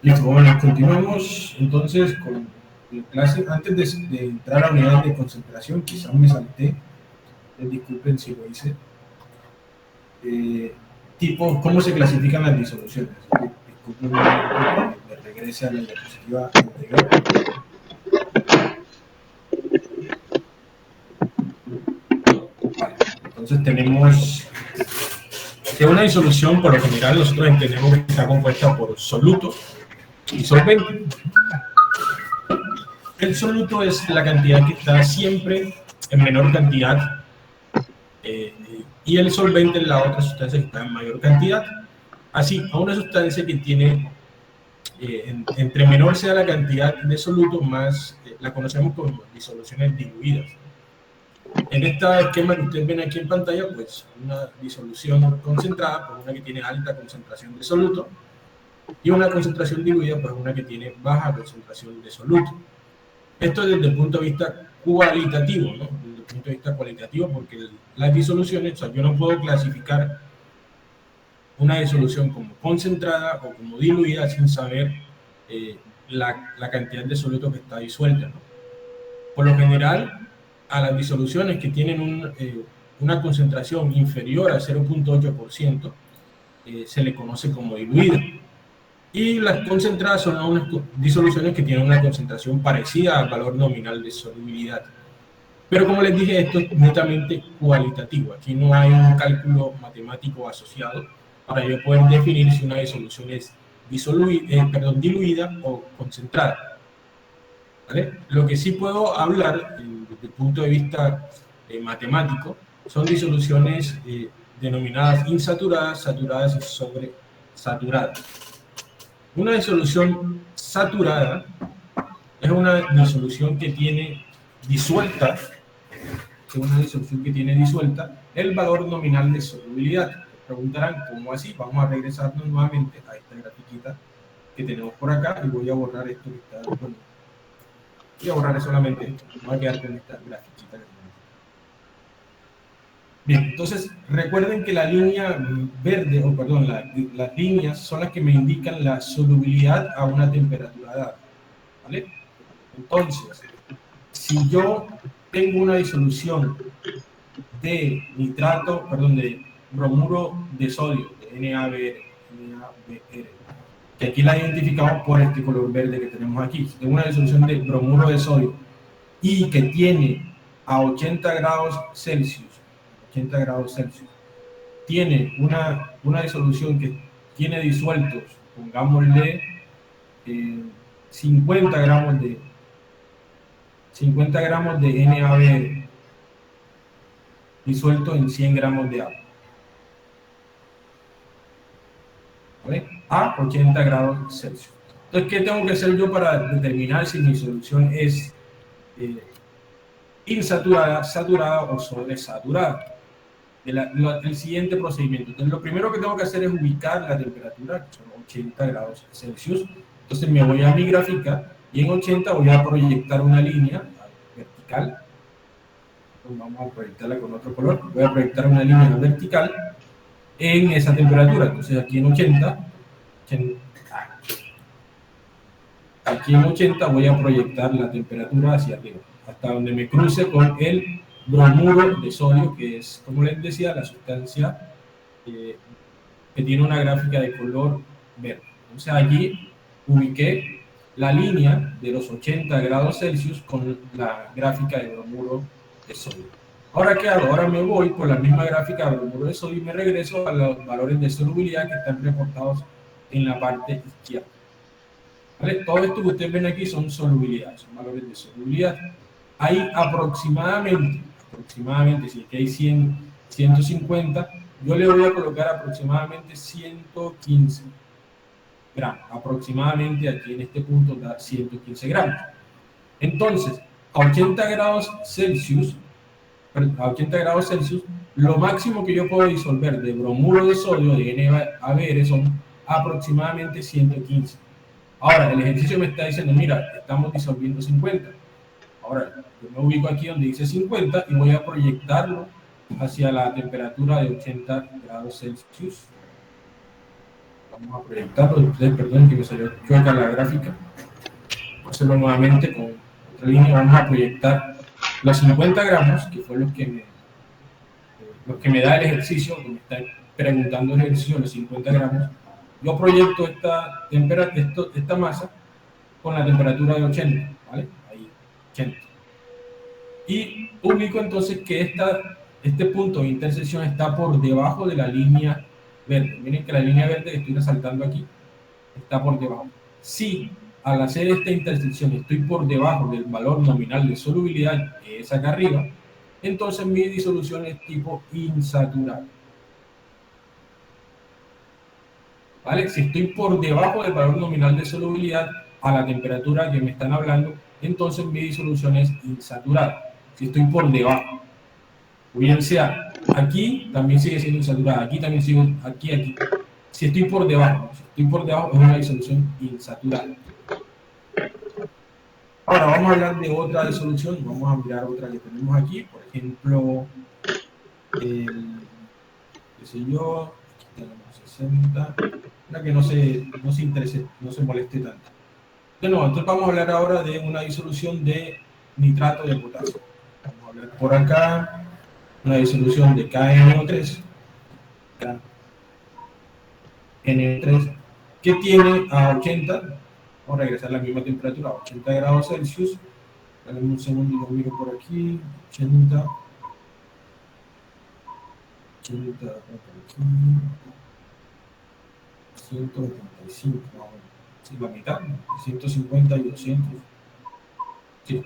Listo, bueno, continuamos entonces con la clase. Antes de entrar a unidades de concentración, quizás me salté, disculpen si lo hice. Tipo, ¿cómo se clasifican las disoluciones? Disculpen un momento que me regrese a la diapositiva anterior. Vale, entonces tenemos que una disolución, por lo general, nosotros entendemos que está compuesta por soluto y solvente. El soluto es la cantidad que está siempre en menor cantidad y el solvente es la otra sustancia que está en mayor cantidad. Así, a una sustancia que tiene, entre menor sea la cantidad de soluto, más la conocemos como disoluciones diluidas. En este esquema que ustedes ven aquí en pantalla, pues una disolución concentrada, pues una que tiene alta concentración de soluto, y una concentración diluida, pues una que tiene baja concentración de soluto. Esto desde el punto de vista cualitativo, ¿no? Desde el punto de vista cualitativo, porque las disoluciones, o sea, yo no puedo clasificar una disolución como concentrada o como diluida sin saber la cantidad de soluto que está disuelta, ¿no? Por lo general, a las disoluciones que tienen una concentración inferior a 0.8% se le conoce como diluida. Y las concentradas son unas disoluciones que tienen una concentración parecida al valor nominal de solubilidad. Pero como les dije, esto es netamente cualitativo. Aquí no hay un cálculo matemático asociado para yo poder definir si una disolución es diluida o concentrada. ¿Vale? Lo que sí puedo hablar desde el punto de vista matemático son disoluciones denominadas insaturadas, saturadas y sobresaturadas. Una disolución saturada es una disolución que tiene disuelta el valor nominal de solubilidad. Preguntarán, ¿cómo así? Vamos a regresarnos nuevamente a esta grafiquita que tenemos por acá y voy a borrar esto que está, bueno, voy a borrar solamente esto, me voy a quedar con esta grafiquita que tenemos. Bien, entonces recuerden que la línea verde, o perdón, las líneas son las que me indican la solubilidad a una temperatura dada, ¿vale? Entonces, si yo tengo una disolución de nitrato, perdón, de bromuro de sodio, de NaBr, que aquí la identificamos por este color verde que tenemos aquí. Si tengo una disolución de bromuro de sodio y que tiene a 80 grados Celsius, tiene una disolución que tiene disueltos, pongámosle 50 gramos de NaBr disuelto en 100 gramos de agua, ¿vale? A 80 grados Celsius. Entonces, ¿qué tengo que hacer yo para determinar si mi solución es insaturada, saturada o sobresaturada? El siguiente procedimiento. Entonces, lo primero que tengo que hacer es ubicar la temperatura, que son 80 grados Celsius. Entonces, me voy a mi gráfica y en 80 voy a proyectar una línea vertical. Vamos a proyectarla con otro color. Voy a proyectar una línea vertical en esa temperatura. Entonces, aquí en 80 voy a proyectar la temperatura hacia arriba, hasta donde me cruce con el bromuro de sodio, que es, como les decía, la sustancia que tiene una gráfica de color verde. Entonces allí ubiqué la línea de los 80 grados Celsius con la gráfica de bromuro de sodio. Ahora, ¿qué hago? Ahora me voy por la misma gráfica de bromuro de sodio y me regreso a los valores de solubilidad que están reportados en la parte izquierda. ¿Vale? Todo esto que ustedes ven aquí son solubilidades, son valores de solubilidad. Hay aproximadamente, si aquí hay 100, 150, yo le voy a colocar aproximadamente 115 gramos. Aproximadamente aquí en este punto da 115 gramos. Entonces, a 80 grados Celsius, lo máximo que yo puedo disolver de bromuro de sodio, de NaBr, son aproximadamente 115. Ahora, el ejercicio me está diciendo, mira, estamos disolviendo 50. Ahora, yo me ubico aquí donde dice 50 y voy a proyectarlo hacia la temperatura de 80 grados Celsius. Vamos a proyectarlo. Ustedes perdonen que me salió chueca la gráfica. Vamos a hacerlo nuevamente con otra línea. Vamos a proyectar los 50 gramos, que fue los que me da el ejercicio, que me está preguntando el ejercicio, los 50 gramos. Yo proyecto esta masa con la temperatura de 80, ¿vale? Ahí, 80. Y ubico entonces que este punto de intersección está por debajo de la línea verde. Miren que la línea verde que estoy resaltando aquí está por debajo. Si al hacer esta intersección estoy por debajo del valor nominal de solubilidad, que es acá arriba, entonces mi disolución es tipo insaturada. ¿Vale? Si estoy por debajo del valor nominal de solubilidad a la temperatura que me están hablando, entonces mi disolución es insaturada. Si estoy por debajo, o bien sea aquí, también sigue siendo insaturada, aquí también sigue, aquí. Si estoy por debajo es una disolución insaturada. Ahora vamos a hablar de otra disolución, vamos a mirar otra que tenemos aquí, por ejemplo, qué sé yo, aquí tenemos 60, una que no se interese, no se moleste tanto. Entonces vamos a hablar ahora de una disolución de nitrato de potasio. Vamos a hablar por acá, una disolución de KNO3, que tiene a 80, vamos a regresar a la misma temperatura, a 80 grados Celsius. Dame un segundo y lo miro por aquí, 80, por aquí, 175, sí, la mitad, 150 y 200. Sí.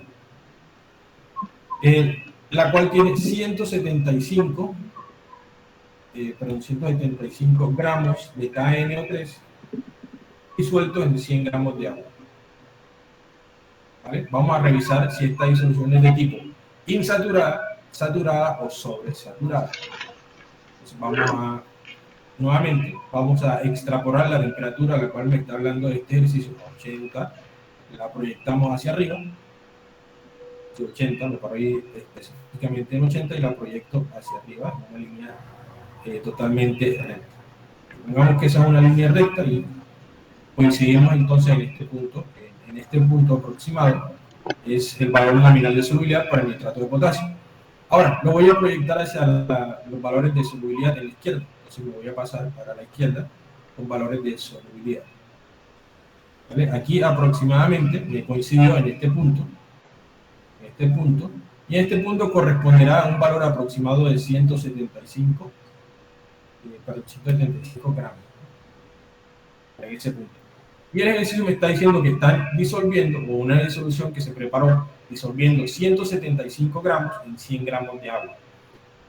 La cual tiene 175 gramos de KNO3 disuelto en 100 gramos de agua. ¿Vale? Vamos a revisar si esta disolución es de tipo insaturada, saturada o sobresaturada. Entonces nuevamente vamos a extrapolar la temperatura a la cual me está hablando este ejercicio, 80, la proyectamos hacia arriba, 80, me paro ahí específicamente en 80 y la proyecto hacia arriba en una línea totalmente recta. Supongamos que esa es una línea recta y coincidimos entonces en este punto aproximado es el valor nominal de solubilidad para el nitrato de potasio. Ahora, lo voy a proyectar hacia los valores de solubilidad en la izquierda. Entonces me voy a pasar para la izquierda con valores de solubilidad. ¿Vale? Aquí aproximadamente me coincidió en este punto, y en este punto corresponderá a un valor aproximado de 175 gramos. En ese punto. Y el ejercicio me está diciendo que están disolviendo, o una disolución que se preparó disolviendo 175 gramos en 100 gramos de agua.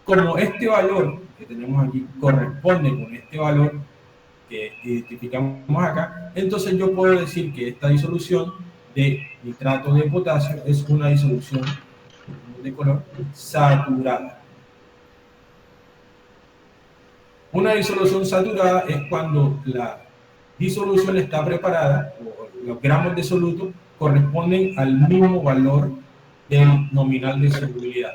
Como este valor que tenemos aquí corresponde con este valor que identificamos acá, entonces yo puedo decir que esta disolución de nitrato de potasio es una disolución de color saturada. Una disolución saturada es cuando la disolución está preparada, o los gramos de soluto corresponden al mismo valor del nominal de solubilidad.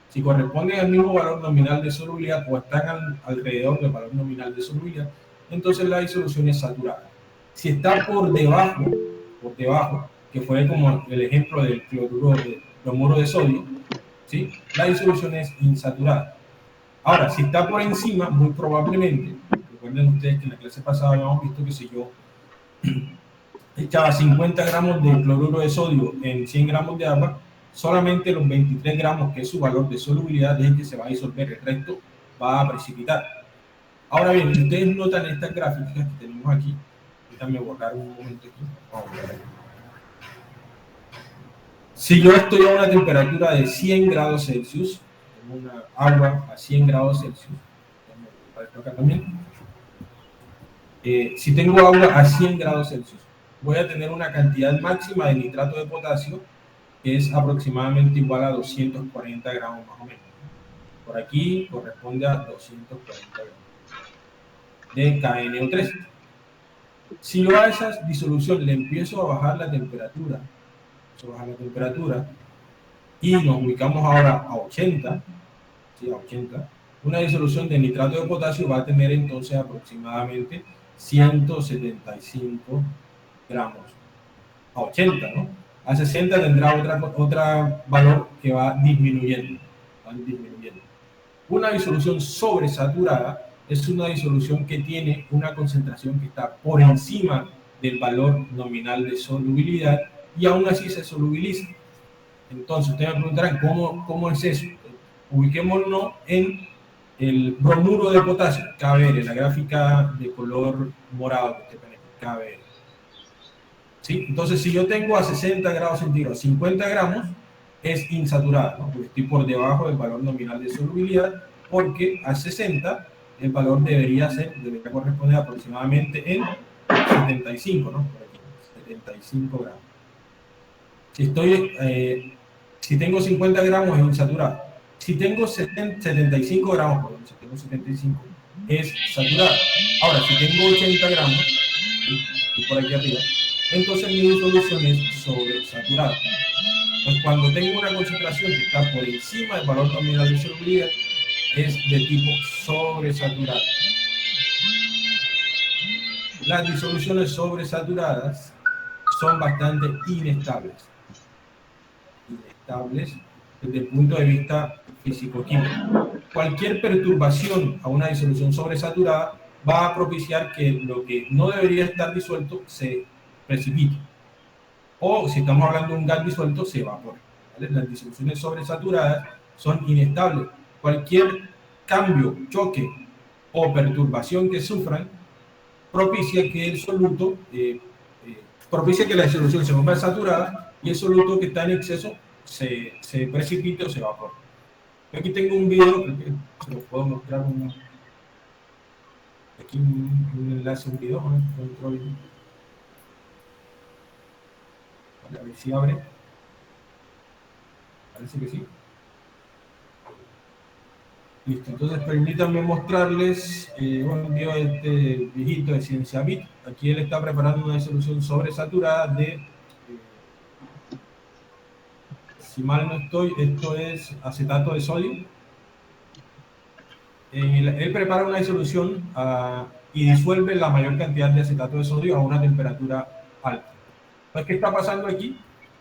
Si corresponden al mismo valor nominal de solubilidad o están alrededor del valor nominal de solubilidad, entonces la disolución es saturada. Si está por debajo, que fue como el ejemplo del bromuro de sodio, ¿sí? La disolución es insaturada. Ahora, si está por encima, muy probablemente, recuerden ustedes que en la clase pasada habíamos visto que si yo echaba 50 gramos de cloruro de sodio en 100 gramos de agua, solamente los 23 gramos, que es su valor de solubilidad, es el que se va a disolver, el resto va a precipitar. Ahora bien, ustedes notan estas gráficas que tenemos aquí, déjame borrar un momento aquí. Vamos a ver aquí. Si yo estoy a una temperatura de 100 grados Celsius, tengo una agua a 100 grados Celsius, acá también. Si tengo agua a 100 grados Celsius, voy a tener una cantidad máxima de nitrato de potasio que es aproximadamente igual a 240 gramos más o menos. Por aquí corresponde a 240 gramos de KNO3. Si yo a esa disolución le empiezo a bajar la temperatura, y nos ubicamos ahora a 80, ¿sí? A 80, una disolución de nitrato de potasio va a tener entonces aproximadamente 175 gramos a 80, ¿no? A 60 tendrá otra valor que va disminuyendo, Una disolución sobresaturada es una disolución que tiene una concentración que está por encima del valor nominal de solubilidad y aún así se solubiliza. Entonces, ustedes me preguntarán, ¿cómo es eso? Ubiquémonos en el bromuro de potasio, KBr, la gráfica de color morado que usted KBr. ¿Sí? Entonces, si yo tengo a 60 grados centígrados 50 gramos, es insaturada, ¿no? Porque estoy por debajo del valor nominal de solubilidad, porque a 60 el valor debería corresponder aproximadamente en 75, ¿no? Por aquí, 75 gramos. Si tengo 50 gramos es insaturado. Si tengo 75 gramos, perdón, si tengo 75, es saturado. Ahora, si tengo 80 gramos, y por aquí arriba, entonces mi disolución es sobresaturada. Pues cuando tengo una concentración que está por encima del valor nominal de solubilidad, es de tipo sobresaturado. Las disoluciones sobresaturadas son bastante inestables desde el punto de vista físico-químico. Cualquier perturbación a una disolución sobresaturada va a propiciar que lo que no debería estar disuelto se precipite. O si estamos hablando de un gas disuelto, se evapora. ¿Vale? Las disoluciones sobresaturadas son inestables. Cualquier cambio, choque o perturbación que sufran propicia que el soluto, propicia que la disolución se vuelva saturada y el soluto que está en exceso se precipite o se evapora. Aquí tengo un video, creo que se lo puedo mostrar aquí un enlace, un video, control. A ver si abre. Parece que sí. Listo, entonces permítanme mostrarles un video de este viejito de Ciencia Bit. Aquí él está preparando una disolución sobresaturada de, si mal no estoy, esto es acetato de sodio. Él prepara una disolución y disuelve la mayor cantidad de acetato de sodio a una temperatura alta. Entonces, ¿qué está pasando aquí?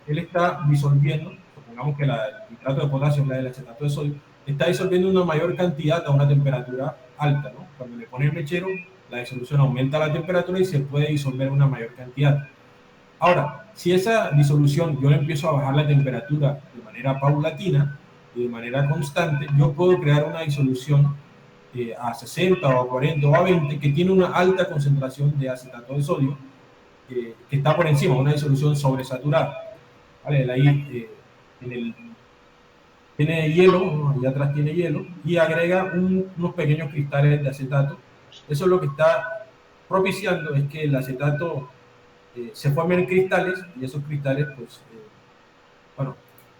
Él está disolviendo, supongamos que el nitrato de potasio es la del acetato de sodio, está disolviendo una mayor cantidad a una temperatura alta, ¿no? Cuando le pone el mechero, la disolución aumenta la temperatura y se puede disolver una mayor cantidad. Ahora, si esa disolución yo le empiezo a bajar la temperatura de manera paulatina y de manera constante, yo puedo crear una disolución a 60 o a 40 o a 20 que tiene una alta concentración de acetato de sodio que está por encima, una disolución sobresaturada. ¿Vale? Ahí tiene hielo, allá atrás tiene hielo, y agrega unos pequeños cristales de acetato. Eso es lo que está propiciando, es que el acetato se formen cristales, y esos cristales, pues,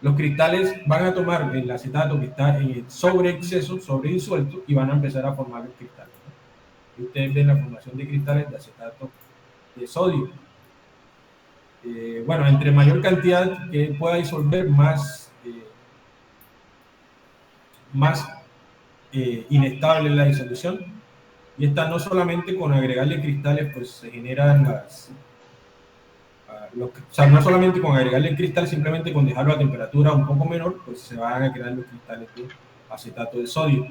los cristales van a tomar el acetato que está en sobre exceso, sobre disuelto, y van a empezar a formar los cristales, ¿no? Y ustedes ven la formación de cristales de acetato de sodio. Bueno, entre mayor cantidad que pueda disolver, más inestable es la disolución. Y esta no solamente con agregarle cristales, pues se generan o sea, no solamente con agregarle el cristal, simplemente con dejarlo a temperatura un poco menor, pues se van a crear los cristales de acetato de sodio.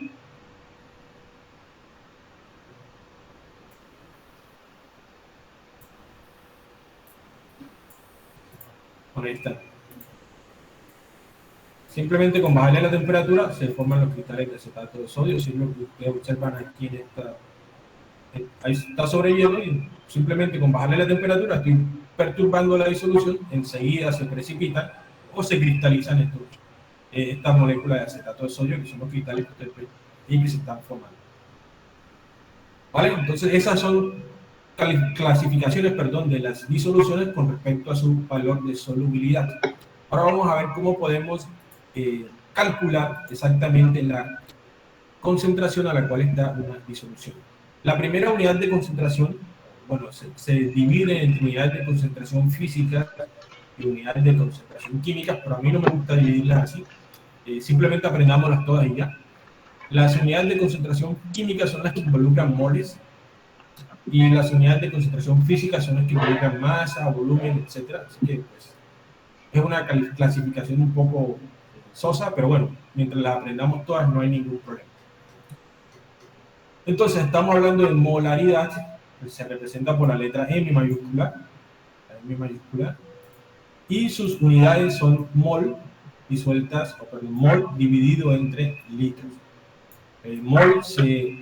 Bueno, ahí está. Simplemente con bajarle la temperatura se forman los cristales de acetato de sodio, si es lo que ustedes observan aquí en esta. Ahí está sobre hielo y simplemente con bajarle la temperatura estoy perturbando la disolución, enseguida se precipitan o se cristalizan estas moléculas de acetato de sodio, que son los cristales que ustedes ven y que se están formando. ¿Vale? Entonces esas son clasificaciones, perdón, de las disoluciones con respecto a su valor de solubilidad. Ahora vamos a ver cómo podemos calcular exactamente la concentración a la cual está una disolución. La primera unidad de concentración, bueno, se divide entre unidades de concentración física y unidades de concentración químicas, pero a mí no me gusta dividirlas así. Simplemente aprendámoslas todas y ya. Las unidades de concentración química son las que involucran moles y las unidades de concentración física son las que implican masa, volumen, etc. Así que pues, es una clasificación un poco sosa, pero bueno, mientras las aprendamos todas no hay ningún problema. Entonces estamos hablando de molaridad, que se representa por la letra M mayúscula, y sus unidades son mol disueltas, o perdón, mol dividido entre litros. El mol se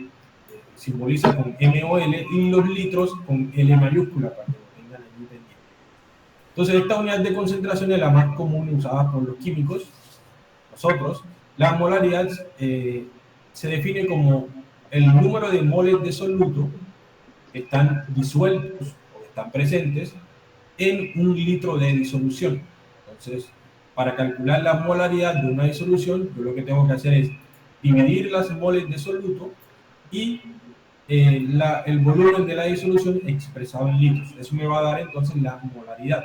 simboliza con MOL y los litros con L mayúscula, para que lo tengan ahí pendiente. Entonces, esta unidad de concentración es la más común usada por los químicos, nosotros. La molaridad se define como el número de moles de soluto que están disueltos o están presentes en un litro de disolución. Entonces, para calcular la molaridad de una disolución, yo lo que tengo que hacer es dividir las moles de soluto y el volumen de la disolución expresado en litros. Eso me va a dar entonces la molaridad.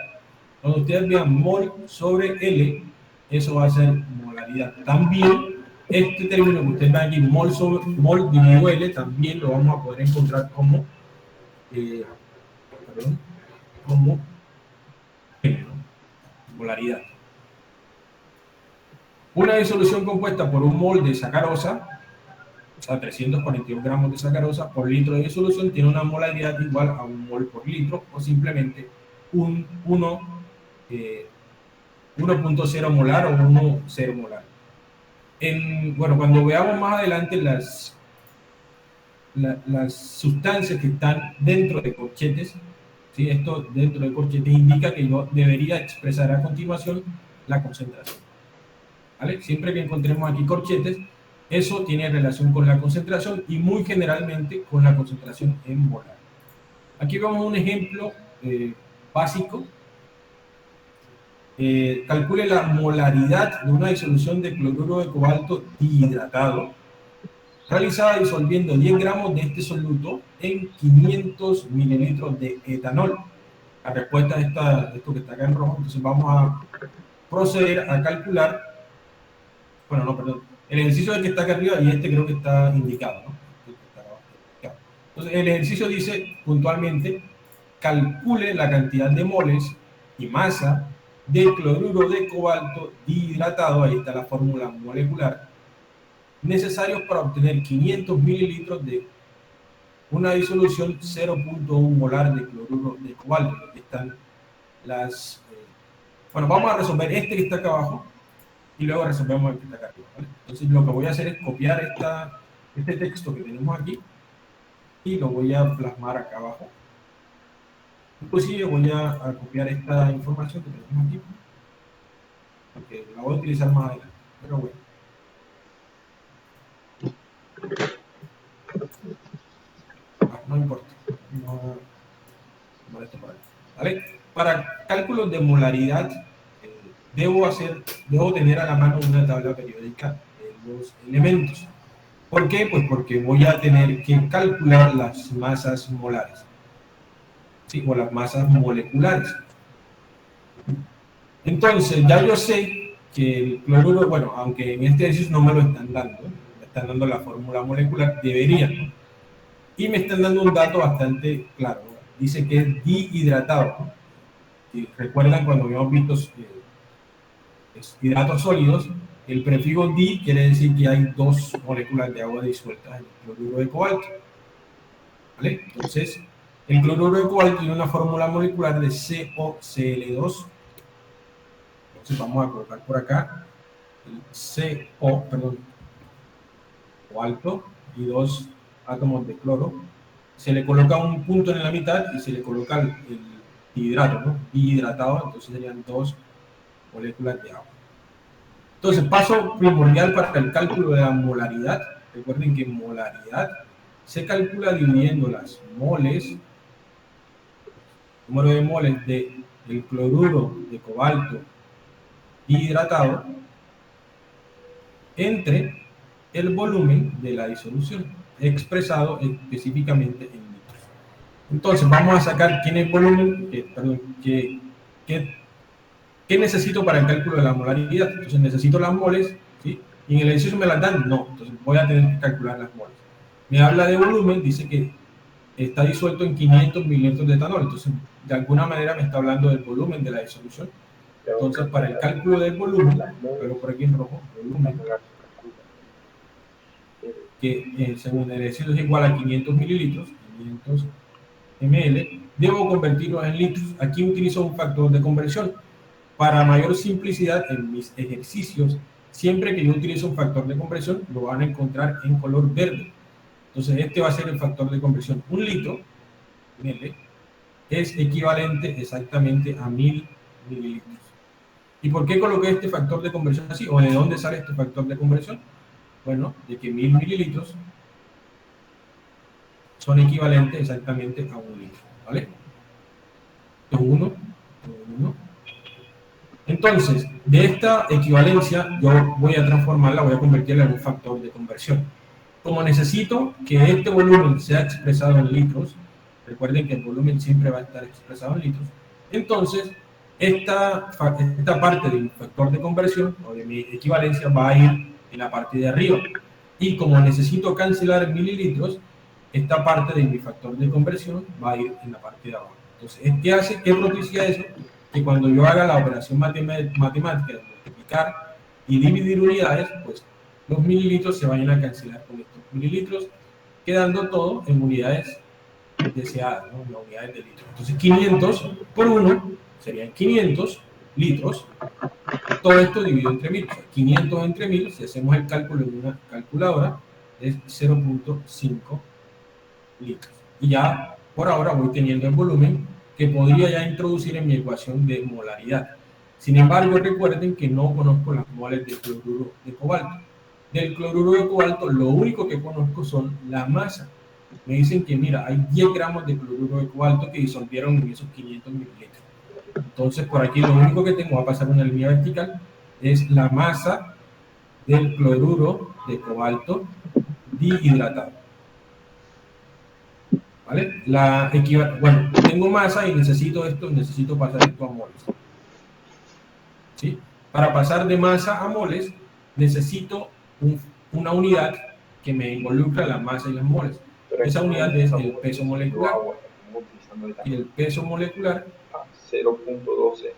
Cuando ustedes vean mol sobre L, eso va a ser molaridad. También este término que ustedes ven aquí, mol dividido L, también lo vamos a poder encontrar como molaridad. Una disolución compuesta por un mol de sacarosa, o sea, 342 gramos de sacarosa por litro de disolución, tiene una molaridad igual a un mol por litro, o simplemente 1.0 molar o 1.0 molar. Bueno, cuando veamos más adelante las sustancias que están dentro de corchetes, ¿sí? Esto dentro de corchetes indica que yo debería expresar a continuación la concentración. ¿Vale? Siempre que encontremos aquí corchetes, eso tiene relación con la concentración y muy generalmente con la concentración en molar. Aquí vemos un ejemplo básico. Calcule la molaridad de una disolución de cloruro de cobalto dihidratado realizada disolviendo 10 gramos de este soluto en 500 mililitros de etanol. La respuesta es esto que está acá en rojo. Entonces vamos a proceder a calcular, bueno, no, perdón, el ejercicio del que está acá arriba y este creo que está indicado, ¿no? Entonces el ejercicio dice puntualmente, calcule la cantidad de moles y masa de cloruro de cobalto dihidratado, ahí está la fórmula molecular, necesarios para obtener 500 mililitros de una disolución 0.1 molar de cloruro de cobalto. Aquí están las... bueno, vamos a resolver este que está acá abajo y luego resolvemos el que está acá arriba, ¿vale? Entonces lo que voy a hacer es copiar este texto que tenemos aquí y lo voy a plasmar acá abajo. Inclusive voy a copiar esta información que tenemos aquí, porque la voy a utilizar más adelante, pero bueno. No importa, no molesto por ahí. ¿Vale? Para cálculos de molaridad, debo tener a la mano una tabla periódica de los elementos. ¿Por qué? Pues porque voy a tener que calcular las masas molares, ¿sí? O las masas moleculares. Entonces, ya yo sé que el cloruro, bueno, aunque en este ejercicio no me lo están dando, me están dando la fórmula molecular, deberían. Y me están dando un dato bastante claro. Dice que es dihidratado. Si recuerdan cuando habíamos visto hidratos sólidos, el prefijo di quiere decir que hay 2 moléculas de agua disueltas en el cloruro de cobalto. ¿Vale? Entonces, el cloruro de cobalto tiene una fórmula molecular de COCl2. Entonces vamos a colocar por acá el cobalto y 2 átomos de cloro. Se le coloca un punto en la mitad y se le coloca el hidrato, ¿no? Dihidratado, entonces serían 2 moléculas de agua. Entonces, paso primordial para el cálculo de la molaridad. Recuerden que molaridad se calcula dividiendo las moles, el número de moles del cloruro de cobalto dihidratado, entre el volumen de la disolución, expresado específicamente en litros. Entonces, vamos a sacar quién es el volumen, ¿qué necesito para el cálculo de la molaridad? Entonces, necesito las moles, ¿sí? Y en el ejercicio me las dan, no. Entonces, voy a tener que calcular las moles. Me habla de volumen, dice que está disuelto en 500 mililitros de etanol. Entonces, de alguna manera me está hablando del volumen de la disolución. Entonces, para el cálculo del volumen, pero por aquí en rojo, volumen, que según el ejercicio es igual a 500 mililitros, 500 ml, debo convertirlo en litros. Aquí utilizo un factor de conversión. Para mayor simplicidad, en mis ejercicios, siempre que yo utilizo un factor de conversión, lo van a encontrar en color verde. Entonces, este va a ser el factor de conversión. Un litro, ml, es equivalente exactamente a 1000 mililitros. ¿Y por qué coloqué este factor de conversión así? ¿O de dónde sale este factor de conversión? Bueno, de que 1000 mililitros son equivalentes exactamente a un litro, ¿vale? Uno. Entonces, de esta equivalencia, yo voy a transformarla, voy a convertirla en un factor de conversión. Como necesito que este volumen sea expresado en litros, recuerden que el volumen siempre va a estar expresado en litros, entonces esta parte de mi factor de conversión o de mi equivalencia va a ir en la parte de arriba. Y como necesito cancelar mililitros, esta parte de mi factor de conversión va a ir en la parte de abajo. Entonces, ¿qué hace? ¿Qué propicia eso? Que cuando yo haga la operación matemática de multiplicar y dividir unidades, pues los mililitros se vayan a cancelar con estos mililitros, quedando todo en unidades deseadas, ¿no? En unidades de litros. Entonces 500 por 1 serían 500 litros. Todo esto dividido entre 1000. O sea, 500 entre 1000, si hacemos el cálculo en una calculadora, es 0.5 litros. Y ya por ahora voy teniendo el volumen que podría ya introducir en mi ecuación de molaridad. Sin embargo, recuerden que no conozco las moles del cloruro de cobalto. Del cloruro de cobalto, lo único que conozco son la masa. Me dicen que, mira, hay 10 gramos de cloruro de cobalto que disolvieron en esos 500 mililitros. Entonces, por aquí lo único que tengo, va a pasar una línea vertical, es la masa del cloruro de cobalto dihidratado. ¿Vale? Bueno, tengo masa y necesito pasar esto a moles. ¿Sí? Para pasar de masa a moles, necesito una unidad que me involucra la masa y las moles. Esa unidad es el peso molecular. Y el peso molecular 0.12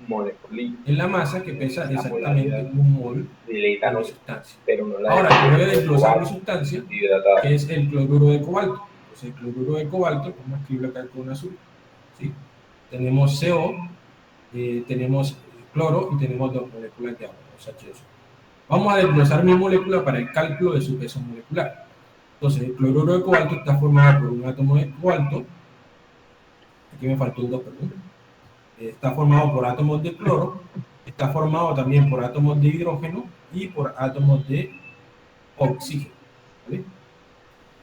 moles por litro. Es la masa que pesa exactamente un mol de etanol, sustancia. pero no la Ahora, yo voy a desglosar mi sustancia, hidratada, que es el cloruro de cobalto. Entonces, el cloruro de cobalto, vamos a escribirlo acá con azul, ¿sí? Tenemos CO, tenemos cloro y tenemos dos moléculas de agua, los H2O. Vamos a desglosar mi molécula para el cálculo de su peso molecular. Entonces, el cloruro de cobalto está formado por un átomo de cobalto, aquí me faltó un 2, perdón. Está formado por átomos de cloro, está formado también por átomos de hidrógeno y por átomos de oxígeno, ¿vale?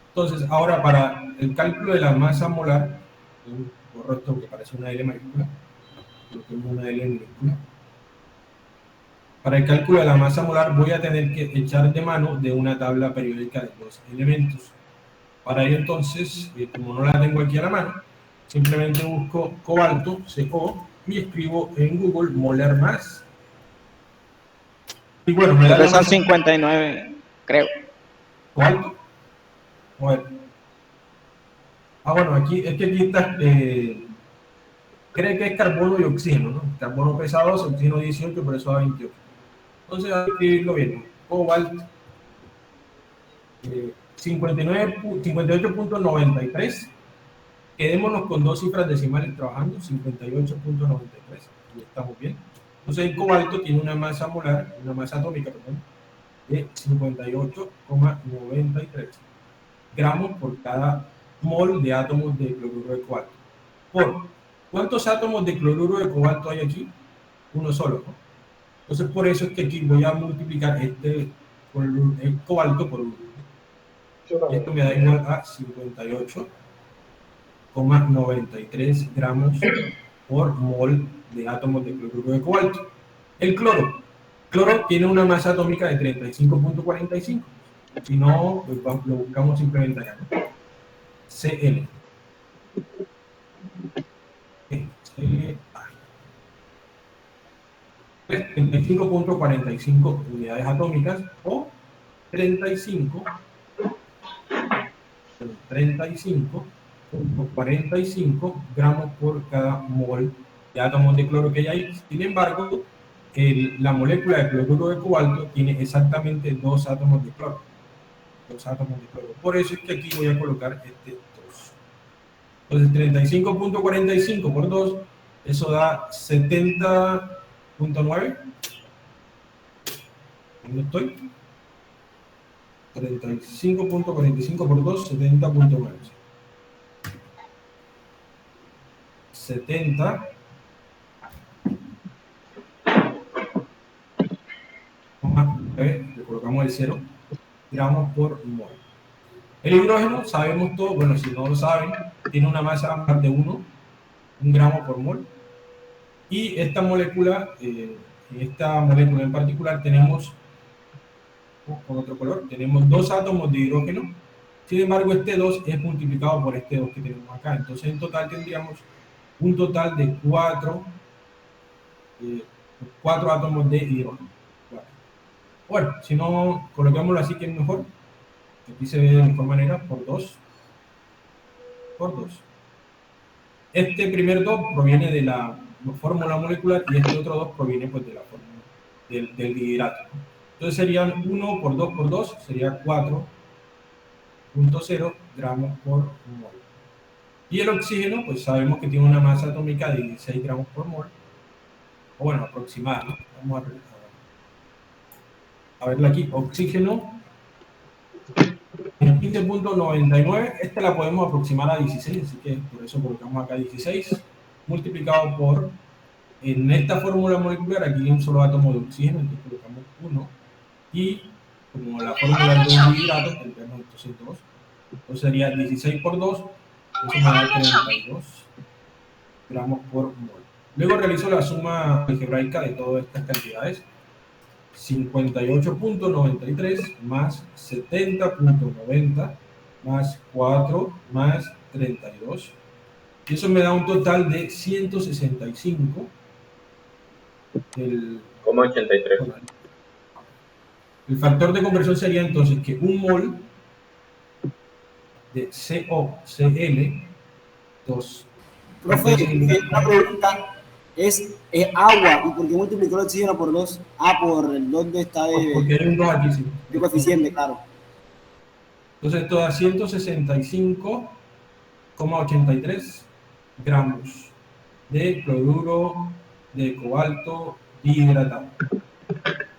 Entonces, ahora para el cálculo de la masa molar, borro esto que parece una L mayúscula, lo tengo una L minúscula. Para el cálculo de la masa molar voy a tener que echar de mano de una tabla periódica de los elementos. Para ello entonces, como no la tengo aquí a la mano, simplemente busco cobalto, CO, y escribo en Google molar más. Y bueno, me da la son 59, creo. ¿Cobalto? Bueno. Bueno, aquí está, cree que es carbono y oxígeno, ¿no? Carbono pesa 12, oxígeno 18, por eso da 28. Entonces, hay que escribirlo bien, ¿no? Cobalto 58.93. Quedémonos con dos cifras decimales trabajando, 58.93. Y estamos bien. Entonces, el cobalto tiene una masa molar, una masa atómica, perdón, de 58,93 gramos por cada mol de átomos de cloruro de cobalto. ¿Cuántos átomos de cloruro de cobalto hay aquí? Uno solo, ¿no? Entonces, por eso es que aquí voy a multiplicar el cobalto por 1. Y esto me da igual a 58,93 gramos por mol de átomos de cloruro de cobalto. El cloro tiene una masa atómica de 35.45. Si no, pues lo buscamos simplemente acá, ¿no? Cl. 35.45 unidades atómicas o 35 35.45 gramos por cada mol de átomos de cloro que hay ahí. Sin embargo, la molécula de cloruro de cobalto tiene exactamente 2 átomos de cloro. 2 átomos de cloro. Por eso es que aquí voy a colocar este 2. Entonces 35.45 por 2, eso da 70.9. ¿Dónde estoy? 35.45 por 2, 70.9. 70. Le colocamos el 0 gramos por mol. El hidrógeno, sabemos todo, bueno, si no lo saben, tiene una masa más de 1 gramo por mol. Y esta molécula en particular, tenemos, con otro color, tenemos 2 átomos de hidrógeno. Sin embargo, este 2 es multiplicado por este 2 que tenemos acá. Entonces, en total tendríamos un total de 4 átomos de hidrógeno. Bueno, si no, coloquémoslo así que es mejor. Aquí se ve de mejor manera, por 2. Por 2. Este primer 2 proviene de la fórmula molecular y este otro 2 proviene pues de la fórmula del hidrato. Entonces serían 1 por 2 por 2, sería 4.0 gramos por mol. Y el oxígeno, pues sabemos que tiene una masa atómica de 16 gramos por mol. O bueno, aproximada, ¿no? Vamos a verlo aquí. Oxígeno en 15.99, esta la podemos aproximar a 16, así que por eso colocamos acá 16, multiplicado por, en esta fórmula molecular, aquí hay un solo átomo de oxígeno, entonces colocamos 1, y como la fórmula es de un hidrato, tendremos entonces 2, entonces sería 16 por 2, eso me da 32 gramos por mol. Luego realizo la suma algebraica de todas estas cantidades. 58.93 más 70.90 más 4 más 32. Y eso me da un total de 165. Como 83. El factor de conversión sería entonces que un mol de COCl 2. Profe, una pregunta. Es agua, ¿y por qué multiplicó el oxígeno por 2? Ah, por el 2 de esta Porque hay un 2 aquí, sí. de coeficiente, claro. Entonces esto da 165,83 gramos de cloruro de cobalto dihidratado.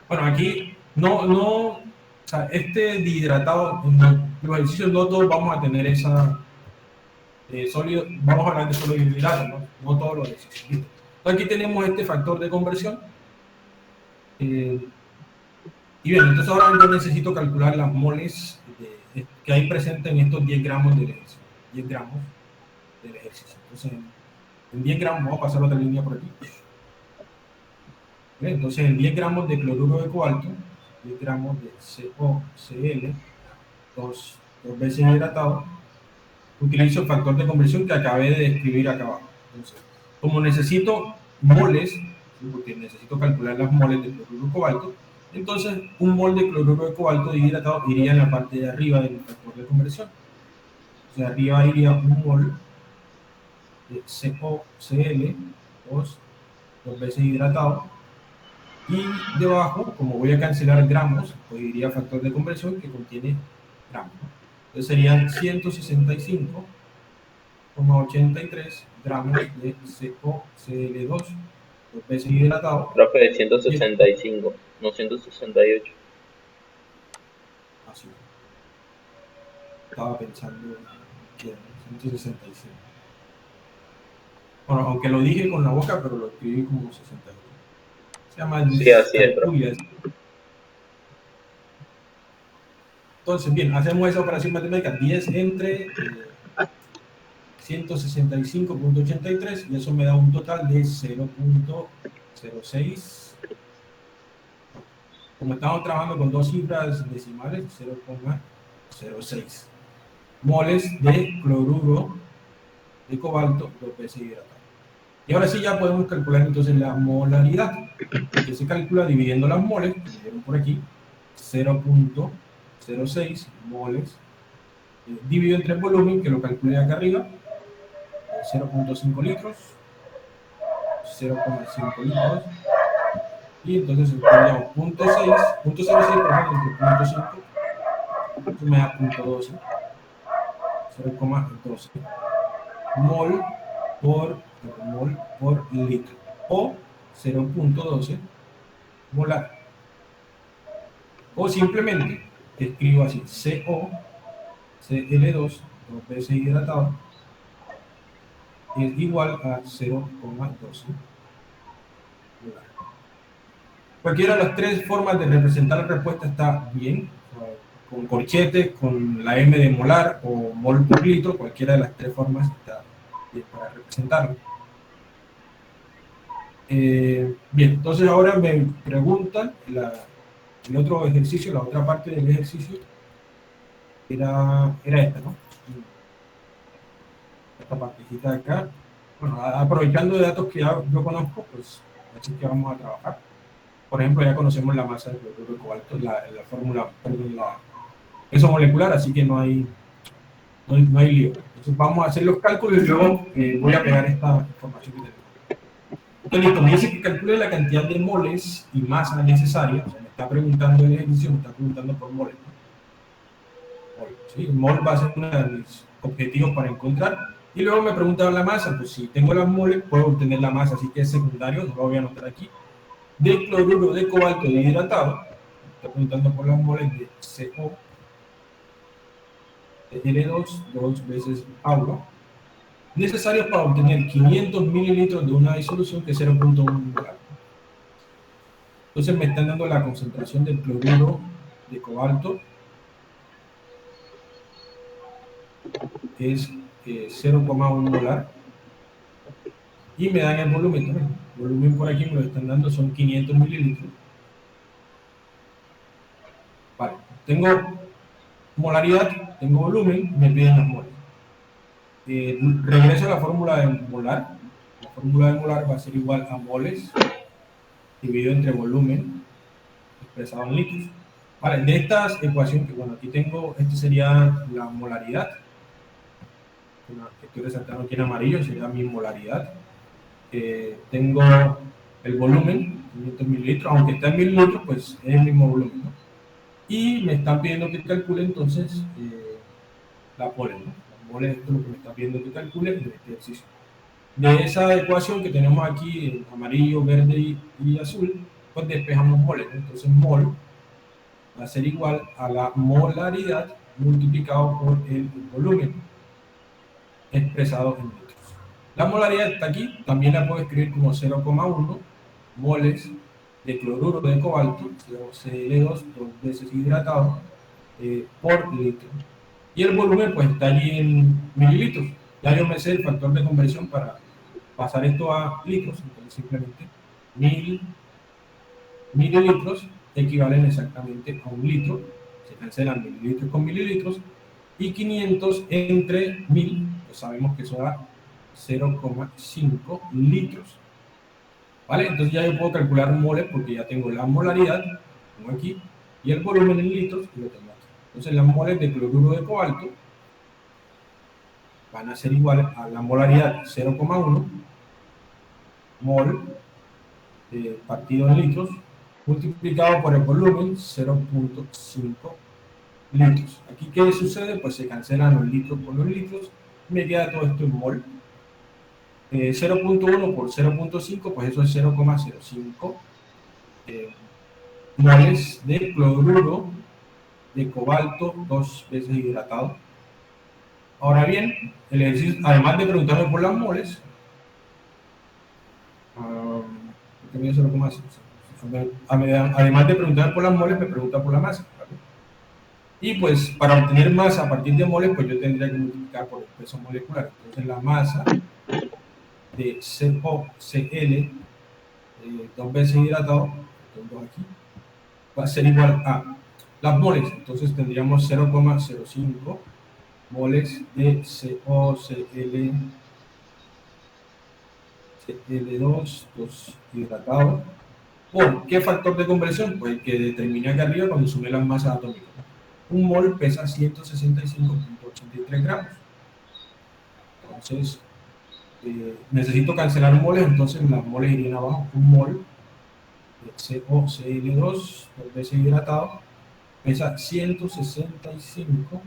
Bueno, aquí o sea, este dihidratado, en los ejercicios no todos vamos a tener esa sólido, vamos a hablar de solo hidrato, no todos los ejercicios. Aquí tenemos este factor de conversión. Y bien, entonces ahora yo necesito calcular las moles que hay presentes en estos 10 gramos del ejercicio. 10 gramos del ejercicio. Entonces, en 10 gramos, vamos a pasar otra línea por aquí. Bien, entonces, en 10 gramos de cloruro de cobalto, 10 gramos de COCl, dos veces hidratado, utilizo el factor de conversión que acabé de describir acá abajo. Entonces, como necesito moles, porque necesito calcular las moles de cloruro de cobalto, entonces un mol de cloruro de cobalto dihidratado iría en la parte de arriba del factor de conversión. O sea, arriba iría un mol de COCl, dos veces hidratado, y debajo, como voy a cancelar gramos, pues iría factor de conversión que contiene gramos, ¿no? Entonces serían 165,83 gramos de COCl2, 2 veces hidratado. Profe, de 165, no 168. Así. Estaba pensando que era 165. Bueno, aunque lo dije con la boca, pero lo escribí como 68. Se llama Sí, así es, profe. Entonces, bien, hacemos esa operación matemática, 10 entre 165.83, y eso me da un total de 0.06. Como estamos trabajando con dos cifras decimales, 0.06 moles de cloruro de cobalto 2 veces hidratado. Y ahora sí ya podemos calcular entonces la molaridad, que se calcula dividiendo las moles, que me dieron por aquí, 0.06 moles dividido entre el volumen, que lo calculé acá arriba, 0.5 litros, 0,5 litros, y entonces tendríamos 0.06, perdón, entre 0.5, esto me da 0.12, 0,12 mol por litro, o 0.12 molar. O simplemente escribo así, CO, Cl2, dos veces hidratado, es igual a 0,12 molar. Cualquiera de las tres formas de representar la respuesta está bien, con corchetes, con la M de molar o mol por litro, cualquiera de las tres formas está bien para representarlo. Bien, entonces ahora me preguntan el otro ejercicio, la otra parte del ejercicio era esta, ¿no? Esta partecita de acá. Bueno, aprovechando de datos que ya yo conozco, pues así que vamos a trabajar. Por ejemplo, ya conocemos la masa del cloruro de cobalto, la fórmula, perdón, la peso molecular, así que no hay lío. Entonces vamos a hacer los cálculos y luego voy a pegar esta información que tenemos. Entonces, listo, me dice que calcule la cantidad de moles y masa necesaria. O sea, me está preguntando el ejercicio, me está preguntando por moles, ¿no? ¿Sí? El mol va a ser uno de mis objetivos para encontrar. Y luego me pregunta la masa. Pues si tengo las moles, puedo obtener la masa, así que es secundario, no lo voy a anotar aquí. De cloruro de cobalto hidratado. Me está preguntando por las moles de CO, de L2, dos veces agua, necesarios para obtener 500 mililitros de una disolución que es 0.1 molar. Entonces me están dando la concentración del cloruro de cobalto, que es 0,1 molar, y me dan el volumen también. El volumen por aquí me lo están dando, son 500 mililitros. Vale, tengo molaridad, tengo volumen, me piden las moles. Regreso a la fórmula de molar. La fórmula de molar va a ser igual a moles dividido entre volumen expresado en litros. Vale, de estas ecuaciones, que bueno, aquí tengo, esto sería la molaridad, que estoy resaltando aquí en amarillo, sería mi molaridad. Tengo el volumen, 500 mililitros, aunque está en mililitros, pues es el mismo volumen, ¿no? Y me están pidiendo que calcule entonces la moles, ¿no? La moles, esto es lo que me está pidiendo que calcule en este ejercicio. De esa ecuación que tenemos aquí, en amarillo, verde y azul, pues despejamos moles, ¿no? Entonces mol va a ser igual a la molaridad multiplicado por el volumen expresado en litros. La molaridad está aquí, también la puedo escribir como 0,1 moles de cloruro de cobalto, Cl2, dos veces hidratado, por litro. Y el volumen pues está allí en mililitros. Ya yo me sé el factor de conversión para pasar esto a litros, entonces simplemente 1000 mililitros equivalen exactamente a un litro, se cancelan mililitros con mililitros, y 500 entre 1000, pues sabemos que eso da 0,5 litros. ¿Vale? Entonces ya yo puedo calcular moles porque ya tengo la molaridad, como aquí, y el volumen en litros, y lo tengo aquí. Entonces las moles de cloruro de cobalto van a ser iguales a la molaridad 0,1 mol partido en litros, multiplicado por el volumen 0.5 litros. Aquí, ¿qué sucede? Pues se cancelan los litros por los litros, me queda todo esto en mol. 0.1 por 0.5, pues eso es 0,05 moles de cloruro de cobalto dos veces hidratado. Ahora bien, el ejercicio, además de preguntarme por las moles, además de preguntar por las moles, me pregunta por la masa, ¿vale? Y pues para obtener masa a partir de moles, pues yo tendría que multiplicar por el peso molecular. Entonces la masa de COCl dos veces hidratado, aquí, va a ser igual a las moles. Entonces tendríamos 0,05 moles de COCl Cl2 hidratado. ¿Por qué factor de conversión? Pues el que determiné acá arriba cuando sumé las masas atómicas. Un mol pesa 165.8 0.83 gramos. Entonces, necesito cancelar moles, entonces las moles irían abajo. Un mol de COCl2 por vez hidratado pesa 165,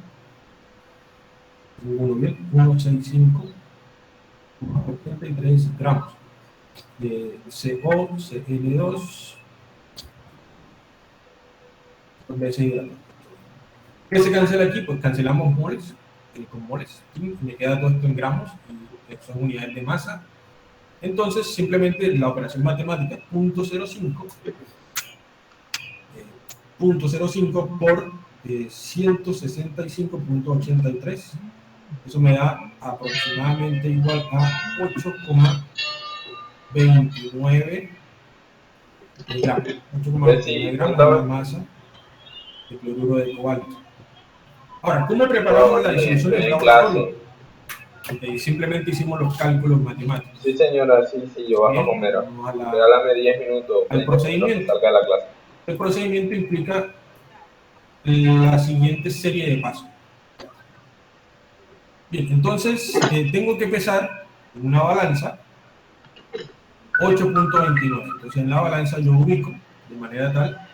165,83 gramos de COCl2 por vez hidratado. ¿Qué se cancela aquí? Pues cancelamos moles, con moles, y me queda todo esto en gramos, y son unidades de masa. Entonces, simplemente la operación matemática 0.05 por 165,83. Eso me da aproximadamente igual a 8,29 gramos. 8,29 gramos de la masa de cloruro de cobalto. Ahora, ¿cómo preparamos la disolución del laboratorio? Simplemente hicimos los cálculos matemáticos. Sí, señora, sí, yo bajo a comer. Regálame 10 minutos. Al procedimiento. Salga de la clase. El procedimiento implica la siguiente serie de pasos. Bien, entonces tengo que pesar en una balanza 8.29. Entonces en la balanza yo ubico de manera tal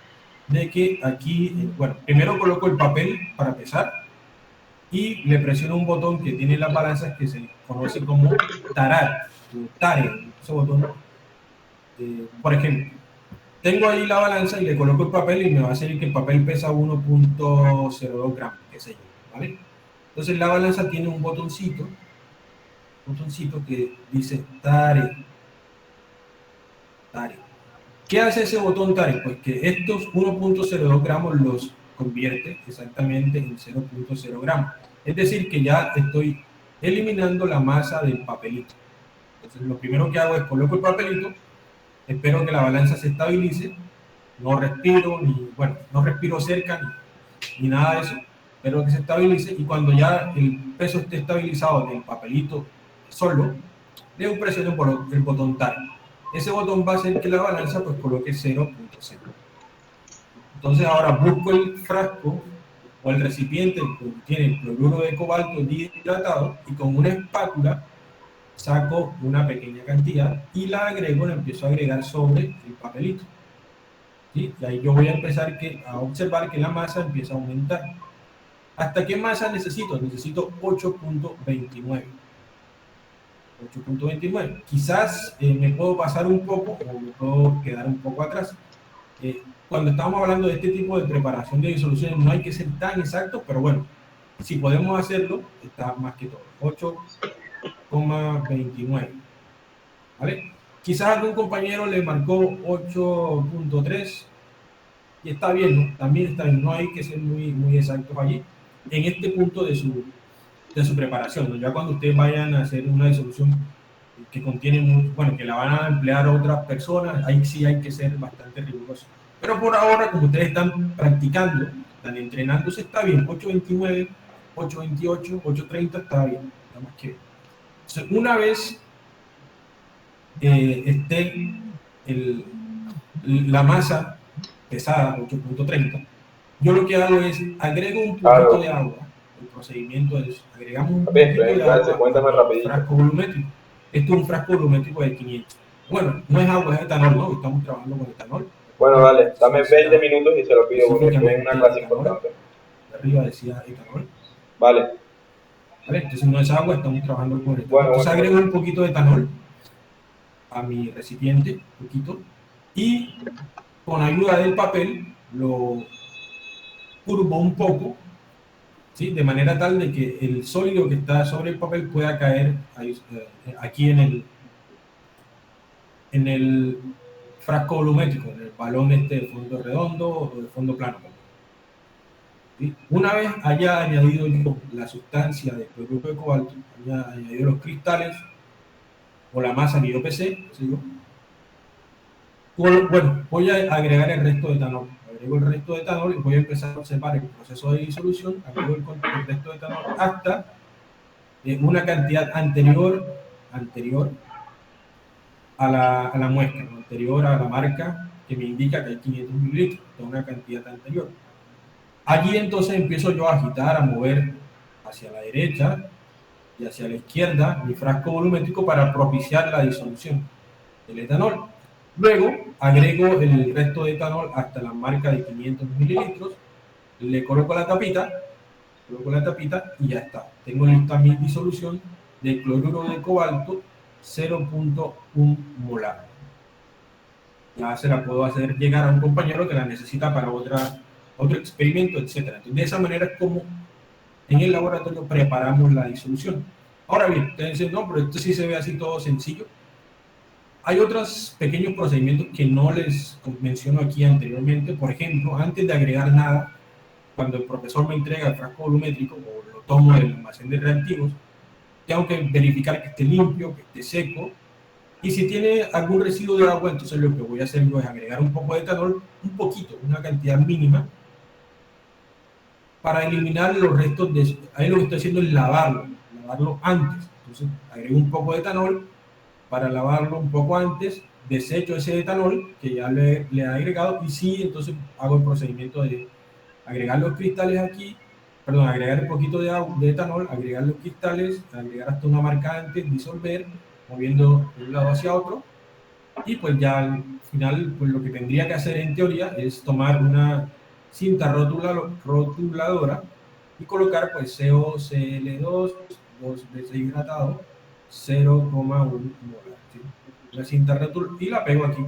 de que aquí, bueno, primero coloco el papel para pesar y le presiono un botón que tiene las balanzas que se conoce como tarar, o tare, ese botón. Por ejemplo, tengo ahí la balanza y le coloco el papel y me va a salir que el papel pesa 1.02 gramos, qué sé yo, ¿vale? Entonces la balanza tiene un botoncito que dice tare. ¿Qué hace ese botón tare? Pues que estos 1.02 gramos los convierte exactamente en 0.0 gramos. Es decir, que ya estoy eliminando la masa del papelito. Entonces lo primero que hago es coloco el papelito, espero que la balanza se estabilice, no respiro, no respiro cerca ni nada de eso, espero que se estabilice, y cuando ya el peso esté estabilizado del papelito solo, le presiono por el botón tare. Ese botón va a hacer que la balanza pues coloque 0.0. Entonces ahora busco el frasco o el recipiente que contiene el cloruro de cobalto dihidratado y con una espátula saco una pequeña cantidad y la agrego, la empiezo a agregar sobre el papelito. ¿Sí? Y ahí yo voy a empezar a observar que la masa empieza a aumentar. ¿Hasta qué masa necesito? Necesito 8.29. 8.29. Quizás me puedo pasar un poco o me puedo quedar un poco atrás. Cuando estamos hablando de este tipo de preparación de disoluciones no hay que ser tan exacto, pero bueno, si podemos hacerlo, está más que todo. 8,29. ¿Vale? Quizás algún compañero le marcó 8.3 y está bien, ¿no? También está bien, no hay que ser muy exactos allí en este punto de su preparación, ¿no? Ya cuando ustedes vayan a hacer una disolución que contiene, que la van a emplear otras personas, ahí sí hay que ser bastante riguroso. Pero por ahora, como ustedes están practicando, están entrenándose, está bien. 8.29, 8.28, 8.30 está bien, está más que bien. Entonces, una vez esté la masa pesada, 8.30, yo lo que hago es agrego un poquito de agua. El procedimiento es agregamos un poquito de agua al frasco volumétrico. Esto es un frasco volumétrico de 500. Bueno, no es agua, es etanol, ¿no? Estamos trabajando con etanol. Bueno, dale, dame 20 minutos y se lo pido porque es una clase importante. Arriba decía etanol. Vale. Entonces no es agua, estamos trabajando con etanol. Entonces agrego un poquito de etanol a mi recipiente, un poquito, y con ayuda del papel lo curvo un poco, ¿sí? De manera tal de que el sólido que está sobre el papel pueda caer aquí en el frasco volumétrico, en el balón de fondo redondo o de fondo plano. ¿Sí? Una vez haya añadido yo la sustancia del cloruro de cobalto, haya añadido los cristales o la masa que yo pesé, voy a agregar el resto de etanol. Agrego el resto de etanol y voy a empezar a observar el proceso de disolución, agrego el resto de etanol hasta una cantidad anterior a la muestra, anterior a la marca que me indica que hay 500 mililitros, de una cantidad anterior. Allí entonces empiezo yo a agitar, a mover hacia la derecha y hacia la izquierda mi frasco volumétrico para propiciar la disolución del etanol. Luego agrego el resto de etanol hasta la marca de 500 mililitros, le coloco la tapita y ya está. Tengo lista mi disolución de cloruro de cobalto 0.1 molar. Ya se la puedo hacer llegar a un compañero que la necesita para otro experimento, etc. Entonces, de esa manera es como en el laboratorio preparamos la disolución. Ahora bien, ustedes dicen, no, pero esto sí se ve así todo sencillo. Hay otros pequeños procedimientos que no les menciono aquí anteriormente. Por ejemplo, antes de agregar nada, cuando el profesor me entrega el frasco volumétrico o lo tomo del almacén de reactivos, tengo que verificar que esté limpio, que esté seco. Y si tiene algún residuo de agua, entonces lo que voy a hacer yo es agregar un poco de etanol, un poquito, una cantidad mínima, para eliminar los restos de... Ahí lo que estoy haciendo es lavarlo antes. Entonces agrego un poco de etanol para lavarlo un poco antes, desecho ese etanol que ya le he agregado y sí, entonces hago el procedimiento de agregar los cristales aquí, perdón, agregar un poquito de etanol, agregar los cristales, agregar hasta una marca antes, disolver, moviendo de un lado hacia otro, y pues ya al final pues lo que tendría que hacer en teoría es tomar una cinta rotuladora y colocar pues COCl2, 2 veces hidratado, 0,1 molar, ¿sí? La cinta rotuladora y la pego aquí.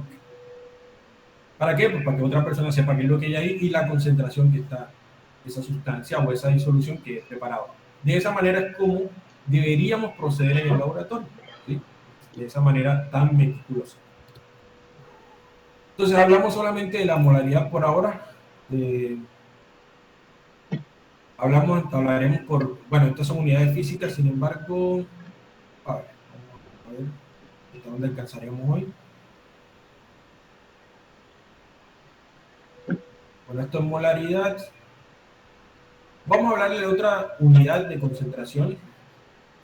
¿Para qué? Pues para que otra persona sepa qué es lo que hay ahí y la concentración que está esa sustancia o esa disolución que he preparado. De esa manera es como deberíamos proceder en el laboratorio, ¿sí? De esa manera tan meticulosa. Entonces hablamos solamente de la molaridad por ahora. Hablaremos por, bueno, estas son unidades físicas, sin embargo, a ver, vamos a ver hasta dónde alcanzaremos hoy. Bueno, esto es molaridad. Vamos a hablar de otra unidad de concentración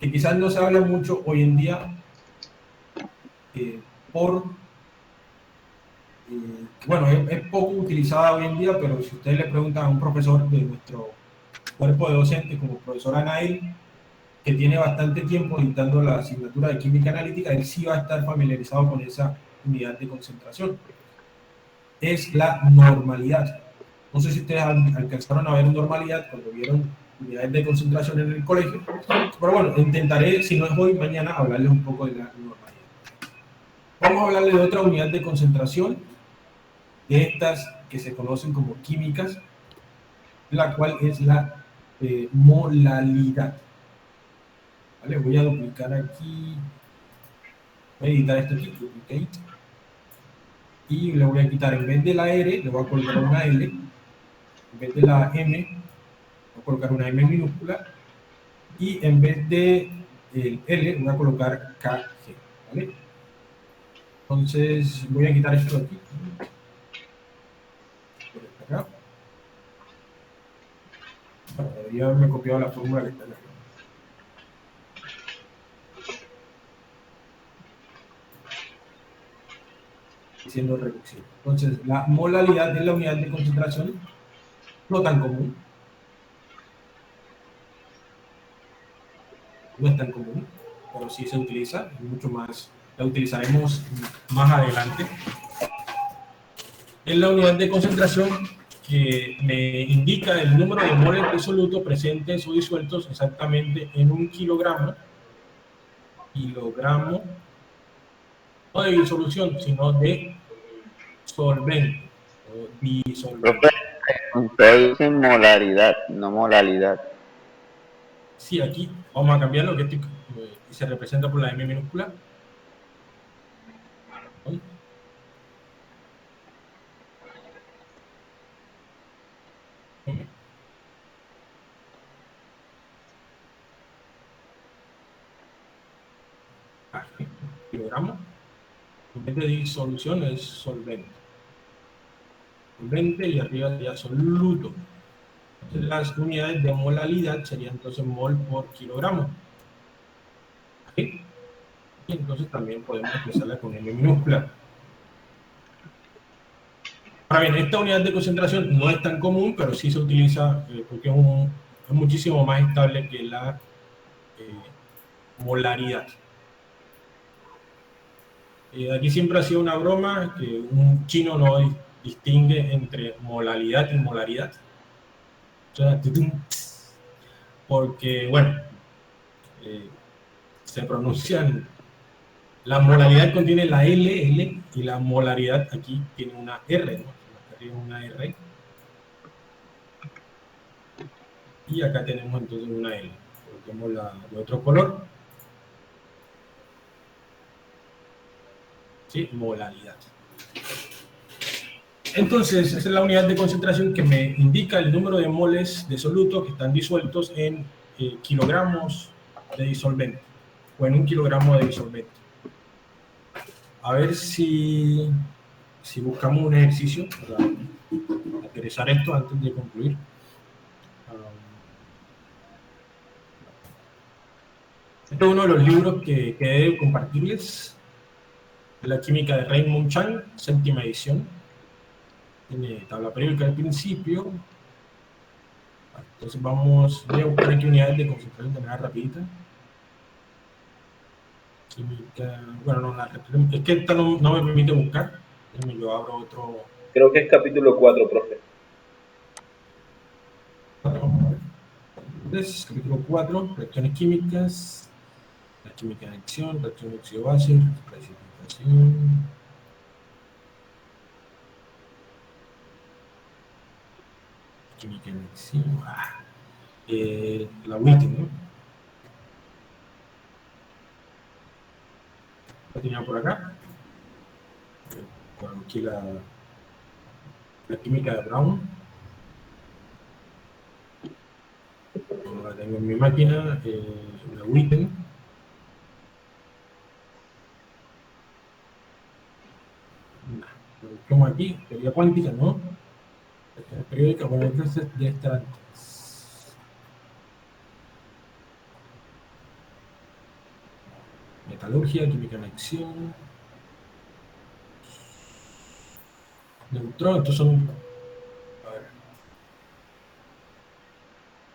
que quizás no se habla mucho hoy en día bueno, es poco utilizada hoy en día, pero si ustedes le preguntan a un profesor de nuestro cuerpo de docentes como el profesor Anael, que tiene bastante tiempo dictando la asignatura de química analítica, él sí va a estar familiarizado con esa unidad de concentración. Es la normalidad. No sé si ustedes alcanzaron a ver normalidad cuando vieron unidades de concentración en el colegio, pero bueno, intentaré, si no es hoy, mañana, hablarles un poco de la normalidad. Vamos a hablarles de otra unidad de concentración, de estas que se conocen como químicas, la cual es la molalidad. ¿Vale? Voy a duplicar aquí, voy a editar esto aquí, duplicate, y le voy a quitar, en vez de la R, le voy a colocar una L, en vez de la M, voy a colocar una M minúscula, y en vez de el L, voy a colocar KG, ¿vale? Entonces, voy a quitar esto de aquí. Acá. Bueno, debería haberme copiado la fórmula que está en la siendo reducción. Entonces, la molalidad es la unidad de concentración no tan común. No es tan común, pero sí se utiliza, mucho más, la utilizaremos más adelante. Es la unidad de concentración que me indica el número de moles de soluto presentes o disueltos exactamente en 1 kilogramo, no de disolución, sino de solvente o disolvente. Ustedes dicen molaridad, no molalidad. Sí, aquí vamos a cambiarlo, que se representa por la M minúscula. ¿Sí? Kilogramo. En vez de disolución es solvente. Solvente y arriba sería soluto. Entonces, las unidades de molalidad serían entonces mol por kilogramo. ¿Sí? Y entonces también podemos expresarla con M minúscula. Ahora bien, esta unidad de concentración no es tan común, pero sí se utiliza porque es es muchísimo más estable que la molaridad. Aquí siempre ha sido una broma que un chino no distingue entre molalidad y molaridad. O sea, porque, bueno, se pronuncian, la molaridad contiene la L y la molaridad aquí tiene una R, ¿no? Aquí una R. Y acá tenemos entonces una L. Coloquemos la de otro color. ¿Sí? Molaridad. Entonces, esa es la unidad de concentración que me indica el número de moles de soluto que están disueltos en kilogramos de disolvente o en 1 kilogramo de disolvente. A ver si buscamos un ejercicio para aterrizar esto antes de concluir. Este es uno de los libros que debo compartirles. La química de Raymond Chang, 7ª edición. Tiene tabla periódica al principio. Entonces voy a buscar aquí unidades de concentración de manera rapidita. Química, bueno, no, es que esta no me permite buscar. Yo abro otro. Creo que es capítulo 4, profe. Entonces, capítulo 4, reacciones químicas, la química de acción, reacción oxidobase, precipitación. Química de acción, la Witten, ¿no? La tenía por acá. Con aquí la química de Brown. La tengo en mi máquina, la Witten. Lo buscamos aquí, teoría cuántica, ¿no? Periódica, bueno, entonces ya está antes. Metalurgia, química en acción. Neutrón, estos son. A ver.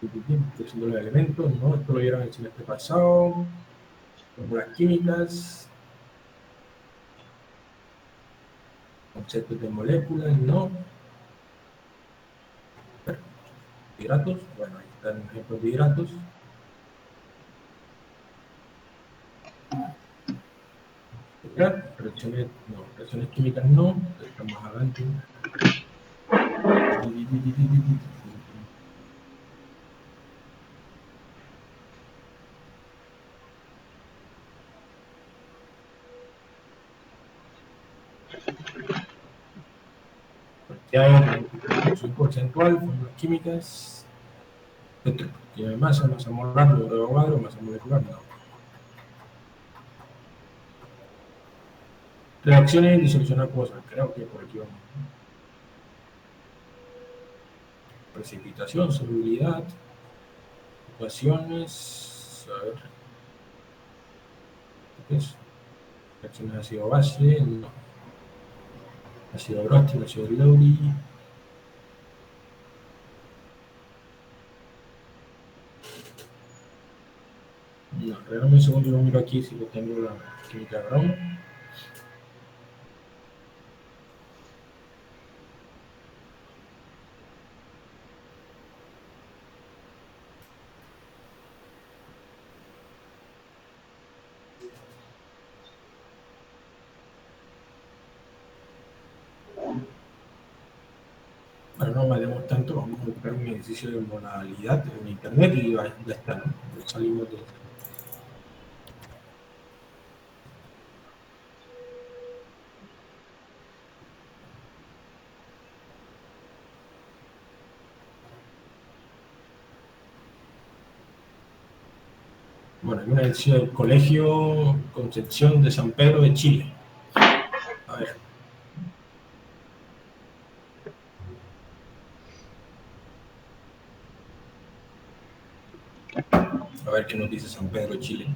Estoy haciendo los elementos, ¿no? Esto lo vieron el semestre pasado. Fórmulas químicas. Conceptos de moléculas, ¿no? Hidratos, bueno, ahí están ejemplos de hidratos. Reacciones químicas no, están más adelante. Ya hay distribución porcentual, fórmulas químicas, tiene masa molar, número de Avogadro, masa molecular, no. Reacciones y disolución acuosa, creo que por aquí vamos. Precipitación, solubilidad, ecuaciones, a ver. ¿Qué es? Reacciones ácido-base, no. Ácido Bronsted, ácido Lowry. No, regálame un segundo y lo miro aquí si lo tengo la química de Brown. Bueno, no valemos tanto, vamos a buscar un ejercicio de modalidad en internet y ya está, ¿no? Salimos de esto. Bueno, hay una ejercicio del Colegio Concepción de San Pedro de Chile. A ver. A ver qué nos dice San Pedro de Chile.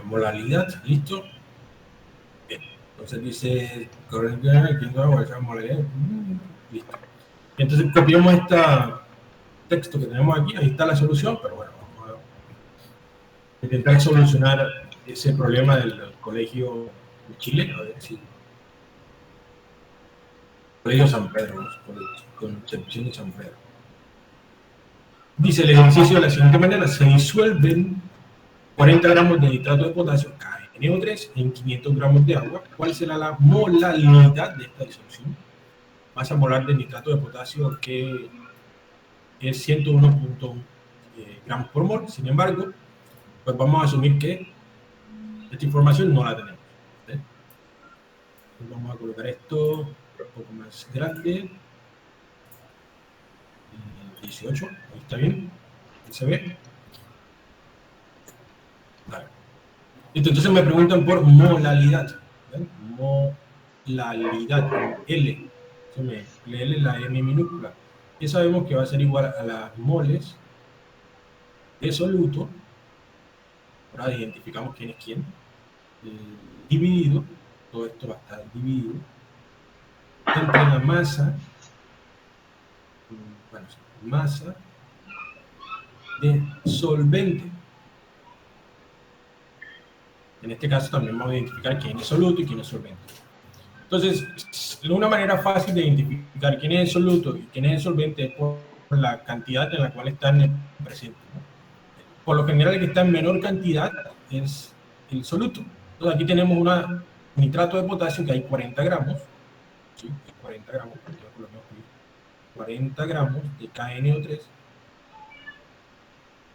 Molalidad, listo. Bien. Entonces dice, modalidad, listo. Entonces copiamos este texto que tenemos aquí, ahí está la solución, pero bueno, vamos a intentar solucionar ese problema del Colegio de Chile, a ver si... Colegio San Pedro, Concepción de San Pedro. Dice el ejercicio de la siguiente manera: se disuelven 40 gramos de nitrato de potasio, KNO3, en 500 gramos de agua. ¿Cuál será la molaridad de esta disolución? Masa molar de nitrato de potasio, que es 101.1 gramos por mol. Sin embargo, pues vamos a asumir que esta información no la tenemos. Entonces vamos a colocar esto un poco más grande. 18, ahí está bien, ahí se ve. Vale. Entonces me preguntan por molalidad. ¿Ven? Molalidad, con L. La L es la M minúscula. Y sabemos que va a ser igual a las moles de soluto. Ahora identificamos quién es quién. Dividido, todo esto va a estar dividido entre la masa, bueno, masa de solvente. En este caso también vamos a identificar quién es soluto y quién es solvente. Entonces, una manera fácil de identificar quién es el soluto y quién es el solvente es por la cantidad en la cual están presentes, ¿no? Por lo general, el que está en menor cantidad es el soluto. Entonces, aquí tenemos un nitrato de potasio que hay 40 gramos. ¿Sí? 40 gramos, 40 gramos de KNO3.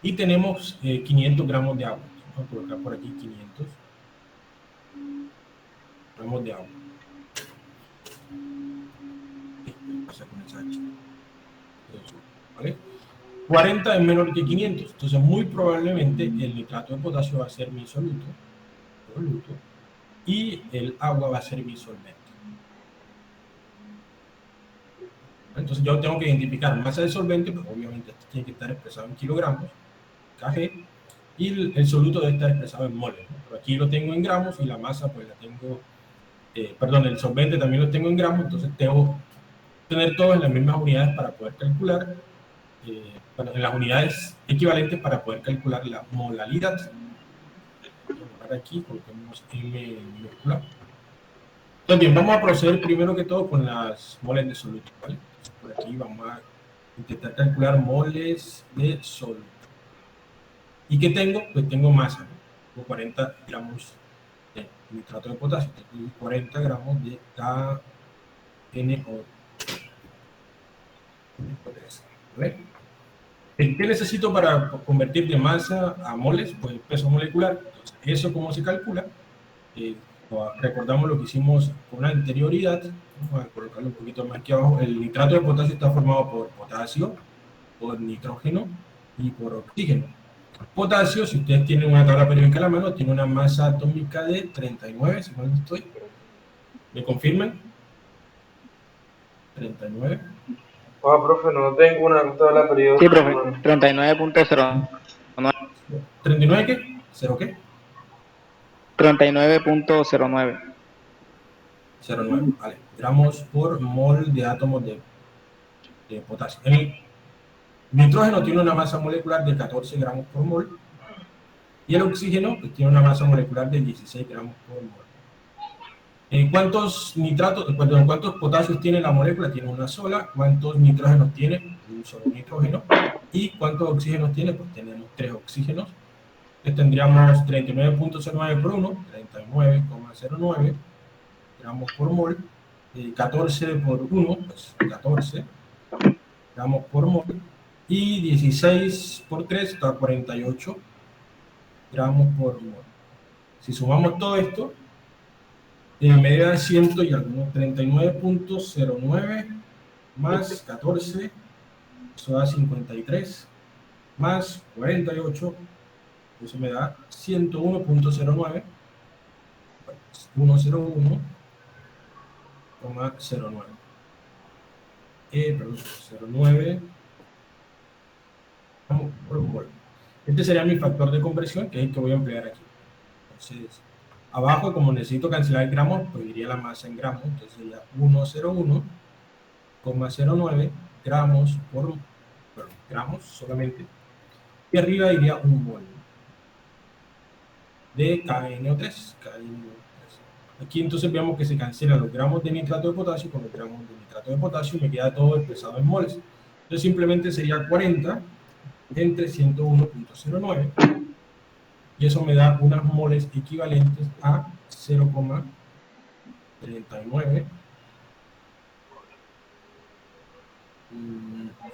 Y tenemos 500 gramos de agua. Vamos a colocar por aquí 500 gramos de agua. ¿Vale? 40 es menor que 500, entonces muy probablemente el nitrato de potasio va a ser mi soluto, y el agua va a ser mi solvente. Entonces yo tengo que identificar masa del solvente, pues obviamente esto tiene que estar expresado en kilogramos, kg, y el soluto debe estar expresado en moles, ¿no? Pero aquí lo tengo en gramos y la masa pues la tengo, perdón, el solvente también lo tengo en gramos, entonces tengo que tener todos en las mismas unidades para poder calcular, bueno, en las unidades equivalentes para poder calcular la molalidad. Vamos a aquí, coloquemos M minúscula. Entonces bien, vamos a proceder primero que todo con las moles de soluto, ¿vale? Entonces, por aquí vamos a intentar calcular moles de soluto. ¿Y qué tengo? Pues tengo masa, ¿no? Tengo 40 gramos de nitrato de potasio, tengo 40 gramos de KNO3. ¿Vale? ¿Qué necesito para convertir de masa a moles? Pues el peso molecular. Entonces, ¿eso cómo se calcula? Recordamos lo que hicimos con anterioridad. Vamos a colocarlo un poquito más aquí abajo. El nitrato de potasio está formado por potasio, por nitrógeno y por oxígeno. Potasio, si ustedes tienen una tabla periódica a la mano, tiene una masa atómica de 39, si mal no estoy. ¿Me confirman? 39. Ah, profe, no tengo una tabla periódica. Sí, profe, 39.09. ¿39 qué? ¿0 qué? 39.09. 0,9, vale. Gramos por mol de átomos de potasio. El nitrógeno tiene una masa molecular de 14 gramos por mol y el oxígeno pues, tiene una masa molecular de 16 gramos por mol. ¿Cuántos potasios tiene la molécula? Tiene una sola. ¿Cuántos nitrógenos tiene? Un solo nitrógeno. ¿Y cuántos oxígenos tiene? Pues tenemos 3 oxígenos. Entonces tendríamos 39.09 por 1, 39,09 gramos por mol. 14 por 1, pues 14 gramos por mol. Y 16 por 3 está 48 gramos por mol. Si sumamos todo esto, me da 100 y algo, 39.09 más 14, eso da 53, más 48, eso me da 101.09, 101,09. Perdón, 09 por mol. Este sería mi factor de conversión, que es el que voy a emplear aquí. Entonces, abajo, como necesito cancelar gramos, pues iría la masa en gramos, entonces sería 101,09 gramos por, bueno, gramos solamente, y arriba iría un mol de KNO3. Aquí entonces vemos que se cancelan los gramos de nitrato de potasio con los gramos de nitrato de potasio y me queda todo expresado en moles. Entonces simplemente sería 40 entre 101.09 y eso me da unas moles equivalentes a 0,39.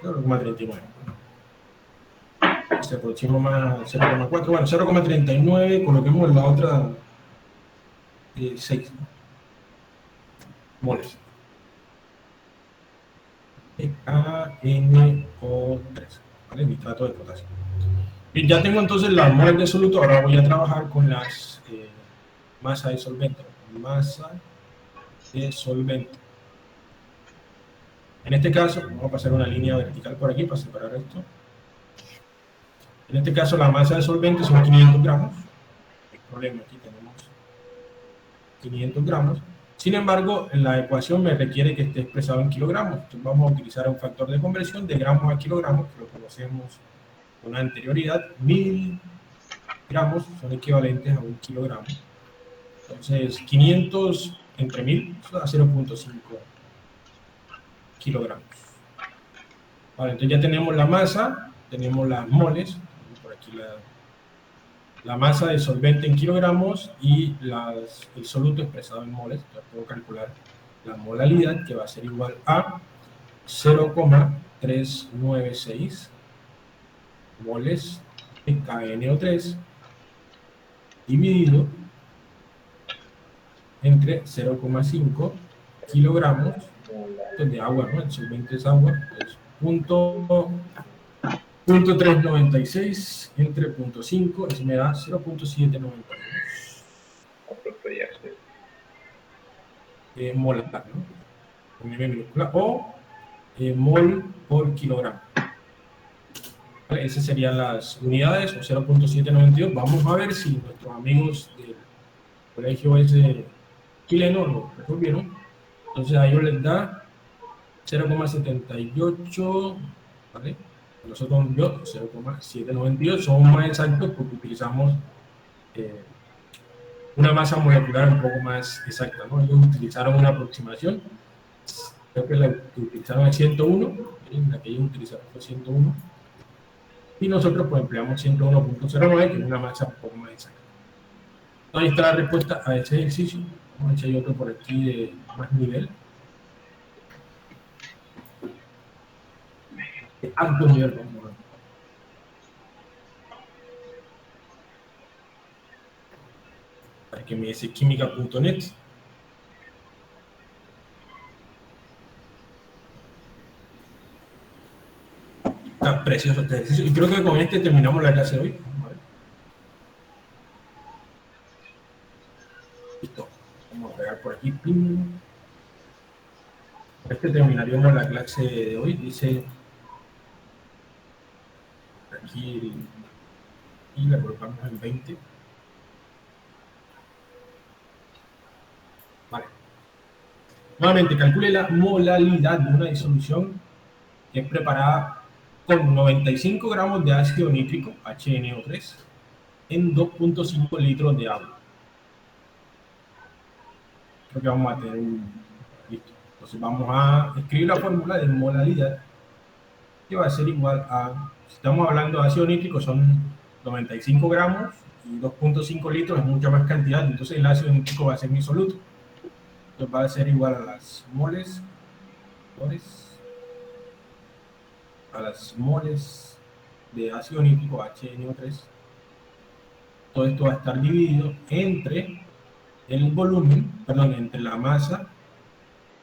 0,39. Se aproxima más 0,4. Bueno, 0,39, coloquemos la otra 6 moles. KNO3, ¿vale? Nitrato de potasio. Bien, ya tengo entonces las moles de soluto. Ahora voy a trabajar con las masa de solvente. Masa de solvente. En este caso, vamos a pasar una línea vertical por aquí para separar esto. En este caso, la masa de solvente son 500 gramos. No hay problema, aquí tenemos 500 gramos. Sin embargo, la ecuación me requiere que esté expresado en kilogramos. Entonces vamos a utilizar un factor de conversión de gramos a kilogramos, que lo conocemos con anterioridad. 1000 gramos son equivalentes a 1 kilogramo. Entonces, 500 entre 1000, eso da 0,5 kilogramos. Vale, entonces ya tenemos la masa, tenemos las moles, por aquí la masa de solvente en kilogramos y el soluto expresado en moles. Entonces puedo calcular la molalidad, que va a ser igual a 0,396 moles de KNO3 dividido entre 0,5 kilogramos de agua, ¿no? El solvente es agua, es punto 396 entre 0.5, eso me da 0.792 molar, ¿no? Con M minúscula, o mol por kilogramo. ¿Vale? Esas serían las unidades, o 0.792. Vamos a ver si nuestros amigos del colegio ese chileno lo resolvieron. Entonces a ellos les da 0,78, ¿vale? Nosotros 0,792, son más exactos porque utilizamos una masa molecular un poco más exacta, ¿no? Ellos utilizaron una aproximación, creo que la que utilizaron es 101, la que ellos utilizaron fue 101, y nosotros pues empleamos 101.09, que es una masa un poco más exacta. Ahí está la respuesta a ese ejercicio. Vamos a echar otro por aquí de más nivel. De alto nivel, vamos a ver. Para que me dice química.net. Está precioso este ejercicio. Y creo que con este terminamos la clase de hoy. Vamos a ver. Listo. Vamos a pegar por aquí. Con este terminaríamos la clase de hoy. Dice aquí y la colocamos en 20. Vale. Nuevamente, calcule la molalidad de una disolución que es preparada con 95 gramos de ácido nítrico, HNO3, en 2.5 litros de agua. Creo que vamos a tener listo. Entonces vamos a escribir la fórmula de molalidad, que va a ser igual a, si estamos hablando de ácido nítrico, son 95 gramos y 2.5 litros es mucha más cantidad, entonces el ácido nítrico va a ser mi soluto. Entonces va a ser igual a las moles de ácido nítrico HNO3. Todo esto va a estar dividido entre el volumen, perdón, entre la masa,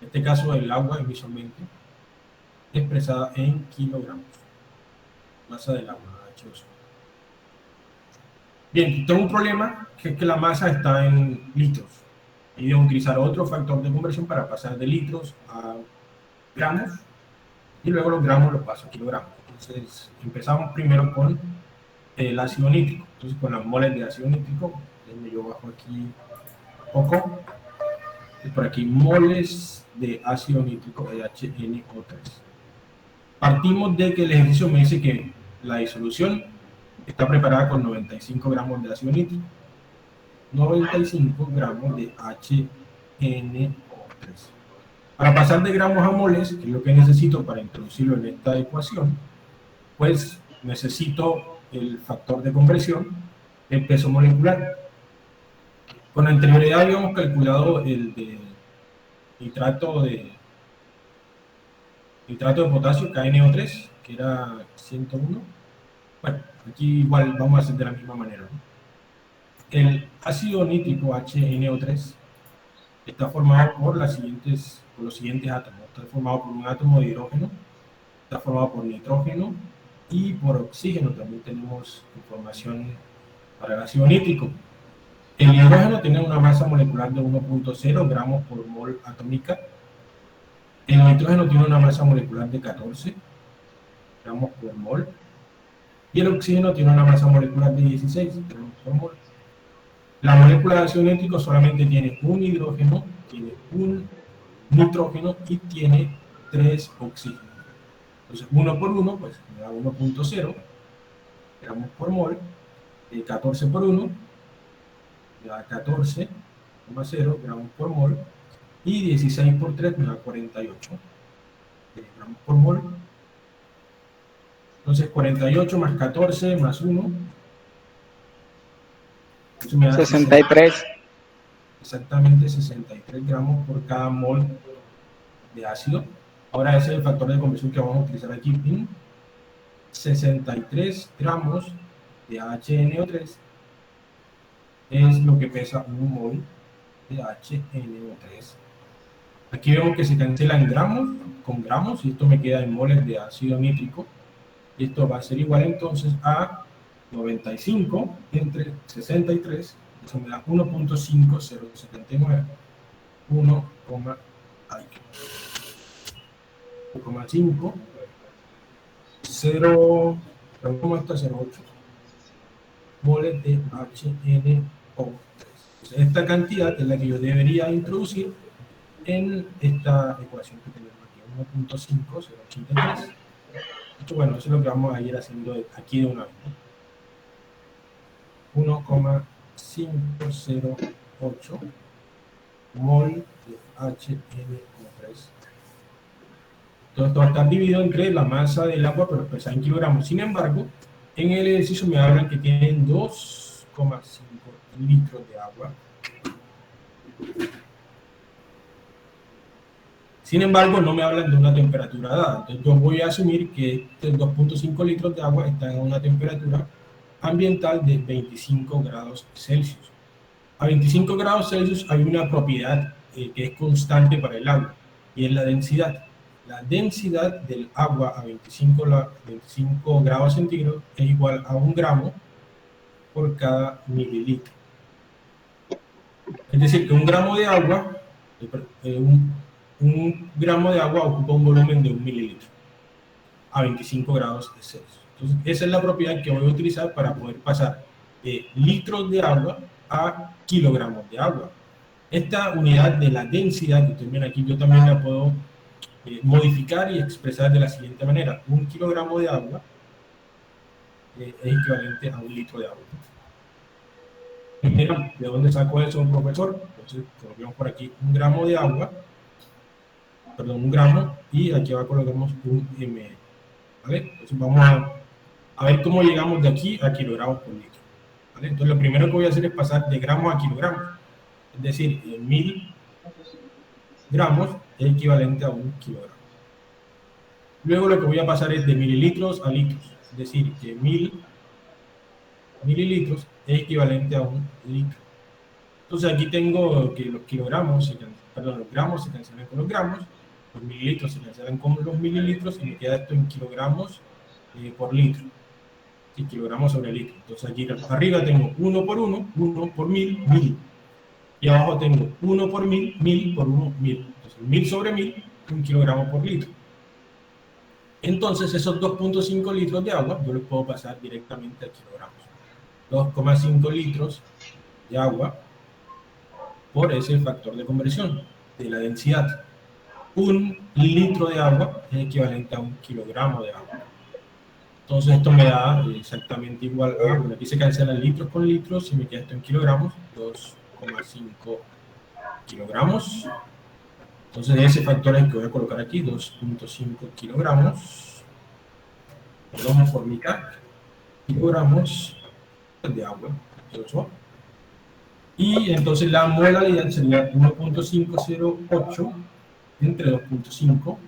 en este caso el agua en mi solvente, expresada en kilogramos. Masa del agua, H2O. Bien, tengo un problema, que es que la masa está en litros. Y debo utilizar otro factor de conversión para pasar de litros a gramos, y luego los gramos los paso a kilogramos. Entonces, empezamos primero con el ácido nítrico. Entonces, con las moles de ácido nítrico, yo bajo aquí poco, y por aquí moles de ácido nítrico de HNO3. Partimos de que el ejercicio me dice que la disolución está preparada con 95 gramos de ácido nítrico, 95 gramos de HNO3. Para pasar de gramos a moles, que es lo que necesito para introducirlo en esta ecuación, pues necesito el factor de conversión, el peso molecular. Con anterioridad habíamos calculado el de nitrato de potasio, KNO3, que era 101. Bueno, aquí igual vamos a hacer de la misma manera, ¿no? El ácido nítrico HNO3 está formado por los siguientes átomos. Está formado por un átomo de hidrógeno, está formado por nitrógeno y por oxígeno. También tenemos información para el ácido nítrico. El hidrógeno tiene una masa molecular de 1.0 gramos por mol atómica. El nitrógeno tiene una masa molecular de 14 gramos por mol. Y el oxígeno tiene una masa molecular de 16 gramos por mol. La molécula de ácido nítrico solamente tiene un hidrógeno, tiene un nitrógeno y tiene 3 oxígenos. Entonces, 1 por 1, pues me da 1.0 gramos por mol. 14 por 1 me da 14,0 gramos por mol. Y 16 por 3 me da 48 gramos por mol. Entonces, 48 más 14 más 1. Eso me da 63. Exactamente 63 gramos por cada mol de ácido. Ahora ese es el factor de conversión que vamos a utilizar aquí. 63 gramos de HNO3 es lo que pesa un mol de HNO3. Aquí vemos que se cancelan gramos con gramos y esto me queda en moles de ácido nítrico. Y esto va a ser igual entonces a 95 entre 63, eso me da 1.5079, 1,5, 0,08 moles de HNO3. Esta cantidad es la que yo debería introducir en esta ecuación que tenemos aquí, 1.5083. Bueno, eso es lo que vamos a ir haciendo aquí de una vez, ¿no? 1,508 mol de HNO3. Todo esto va a estar dividido entre la masa del agua, pero pesada en kilogramos. Sin embargo, en el ejercicio me hablan que tienen 2,5 litros de agua. Sin embargo, no me hablan de una temperatura dada. Entonces, yo voy a asumir que estos 2.5 litros de agua están a una temperatura ambiental de 25 grados Celsius. A 25 grados Celsius hay una propiedad que es constante para el agua, y es la densidad. La densidad del agua a 25 grados centígrados es igual a 1 gramo por cada mililitro. Es decir, que un gramo de agua, un gramo de agua ocupa un volumen de 1 mililitro a 25 grados Celsius. Entonces, esa es la propiedad que voy a utilizar para poder pasar de litros de agua a kilogramos de agua. Esta unidad de la densidad que ustedes ven aquí, yo también la puedo modificar y expresar de la siguiente manera. 1 kilogramo de agua es equivalente a 1 litro de agua. Miren, ¿de dónde sacó eso un profesor? Entonces, colocamos por aquí 1 gramo de agua, perdón, 1 gramo, y aquí abajo colocamos 1 ml. ¿Vale? Entonces vamos a ver cómo llegamos de aquí a kilogramos por litro. ¿Vale? Entonces lo primero que voy a hacer es pasar de gramos a kilogramos. Es decir, 1000 gramos es equivalente a 1 kilogramo. Luego lo que voy a pasar es de mililitros a litros. Es decir, que 1000 mililitros es equivalente a 1 litro. Entonces aquí tengo que los kilogramos, los gramos se cancelan con los gramos, los mililitros se cancelan con los mililitros y me queda esto en kilogramos por litro. Sí, kilogramos sobre litro. Entonces aquí arriba tengo 1 por 1, 1 por 1000, 1000. Y abajo tengo 1 por 1000, 1000 por 1, 1000. Entonces 1000 sobre 1000, 1 kilogramo por litro. Entonces esos 2.5 litros de agua yo los puedo pasar directamente a kilogramos. 2,5 litros de agua por ese factor de conversión de la densidad. un litro de agua es equivalente a 1 kilogramo de agua. Entonces esto me da exactamente igual a, bueno, aquí se cancelan litros con litros y me queda esto en kilogramos, 2,5 kilogramos. Entonces ese factor es el que voy a colocar aquí, 2,5 kilogramos, perdón, por mitad, kilogramos de agua. Y entonces la molaridad sería 1,508 entre 2,5,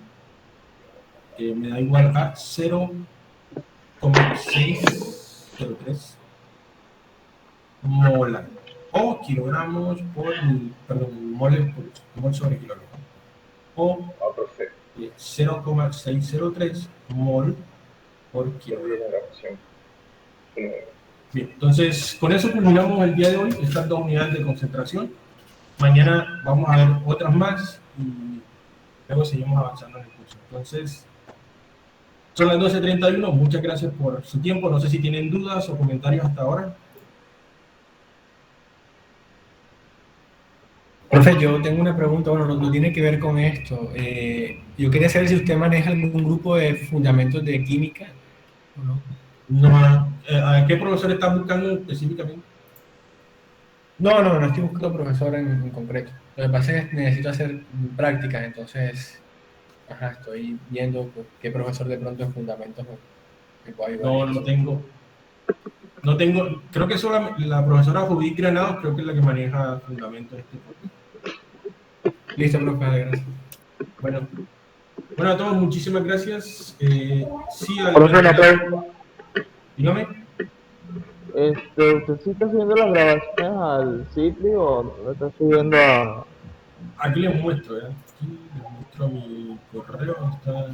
que me da igual a 0,603 molar, o kilogramos por, perdón, moles por mol sobre kilogramo, o 0,603 mol por kilogramo. Bien, entonces con eso culminamos el día de hoy, estas 2 unidades de concentración. Mañana vamos a ver otras más y luego seguimos avanzando en el curso. Entonces, son las 12:31, muchas gracias por su tiempo. No sé si tienen dudas o comentarios hasta ahora. Profe, yo tengo una pregunta, bueno, no tiene que ver con esto. Yo quería saber si usted maneja algún grupo de fundamentos de química o no. No, ¿a qué profesor está buscando específicamente? No estoy buscando profesor en concreto. Lo que pasa es que necesito hacer prácticas, entonces, estoy viendo qué profesor de pronto en fundamentos me puede ayudar. No tengo, creo que solo la profesora Judith Granados, creo que es la que maneja fundamentos de este curso. Listo, profe, gracias. Bueno, a todos, muchísimas gracias. Sí, dígame. ¿Usted sí está subiendo las grabaciones al sitio o lo está subiendo a...? Aquí les muestro, aquí les muestro mi correo. Está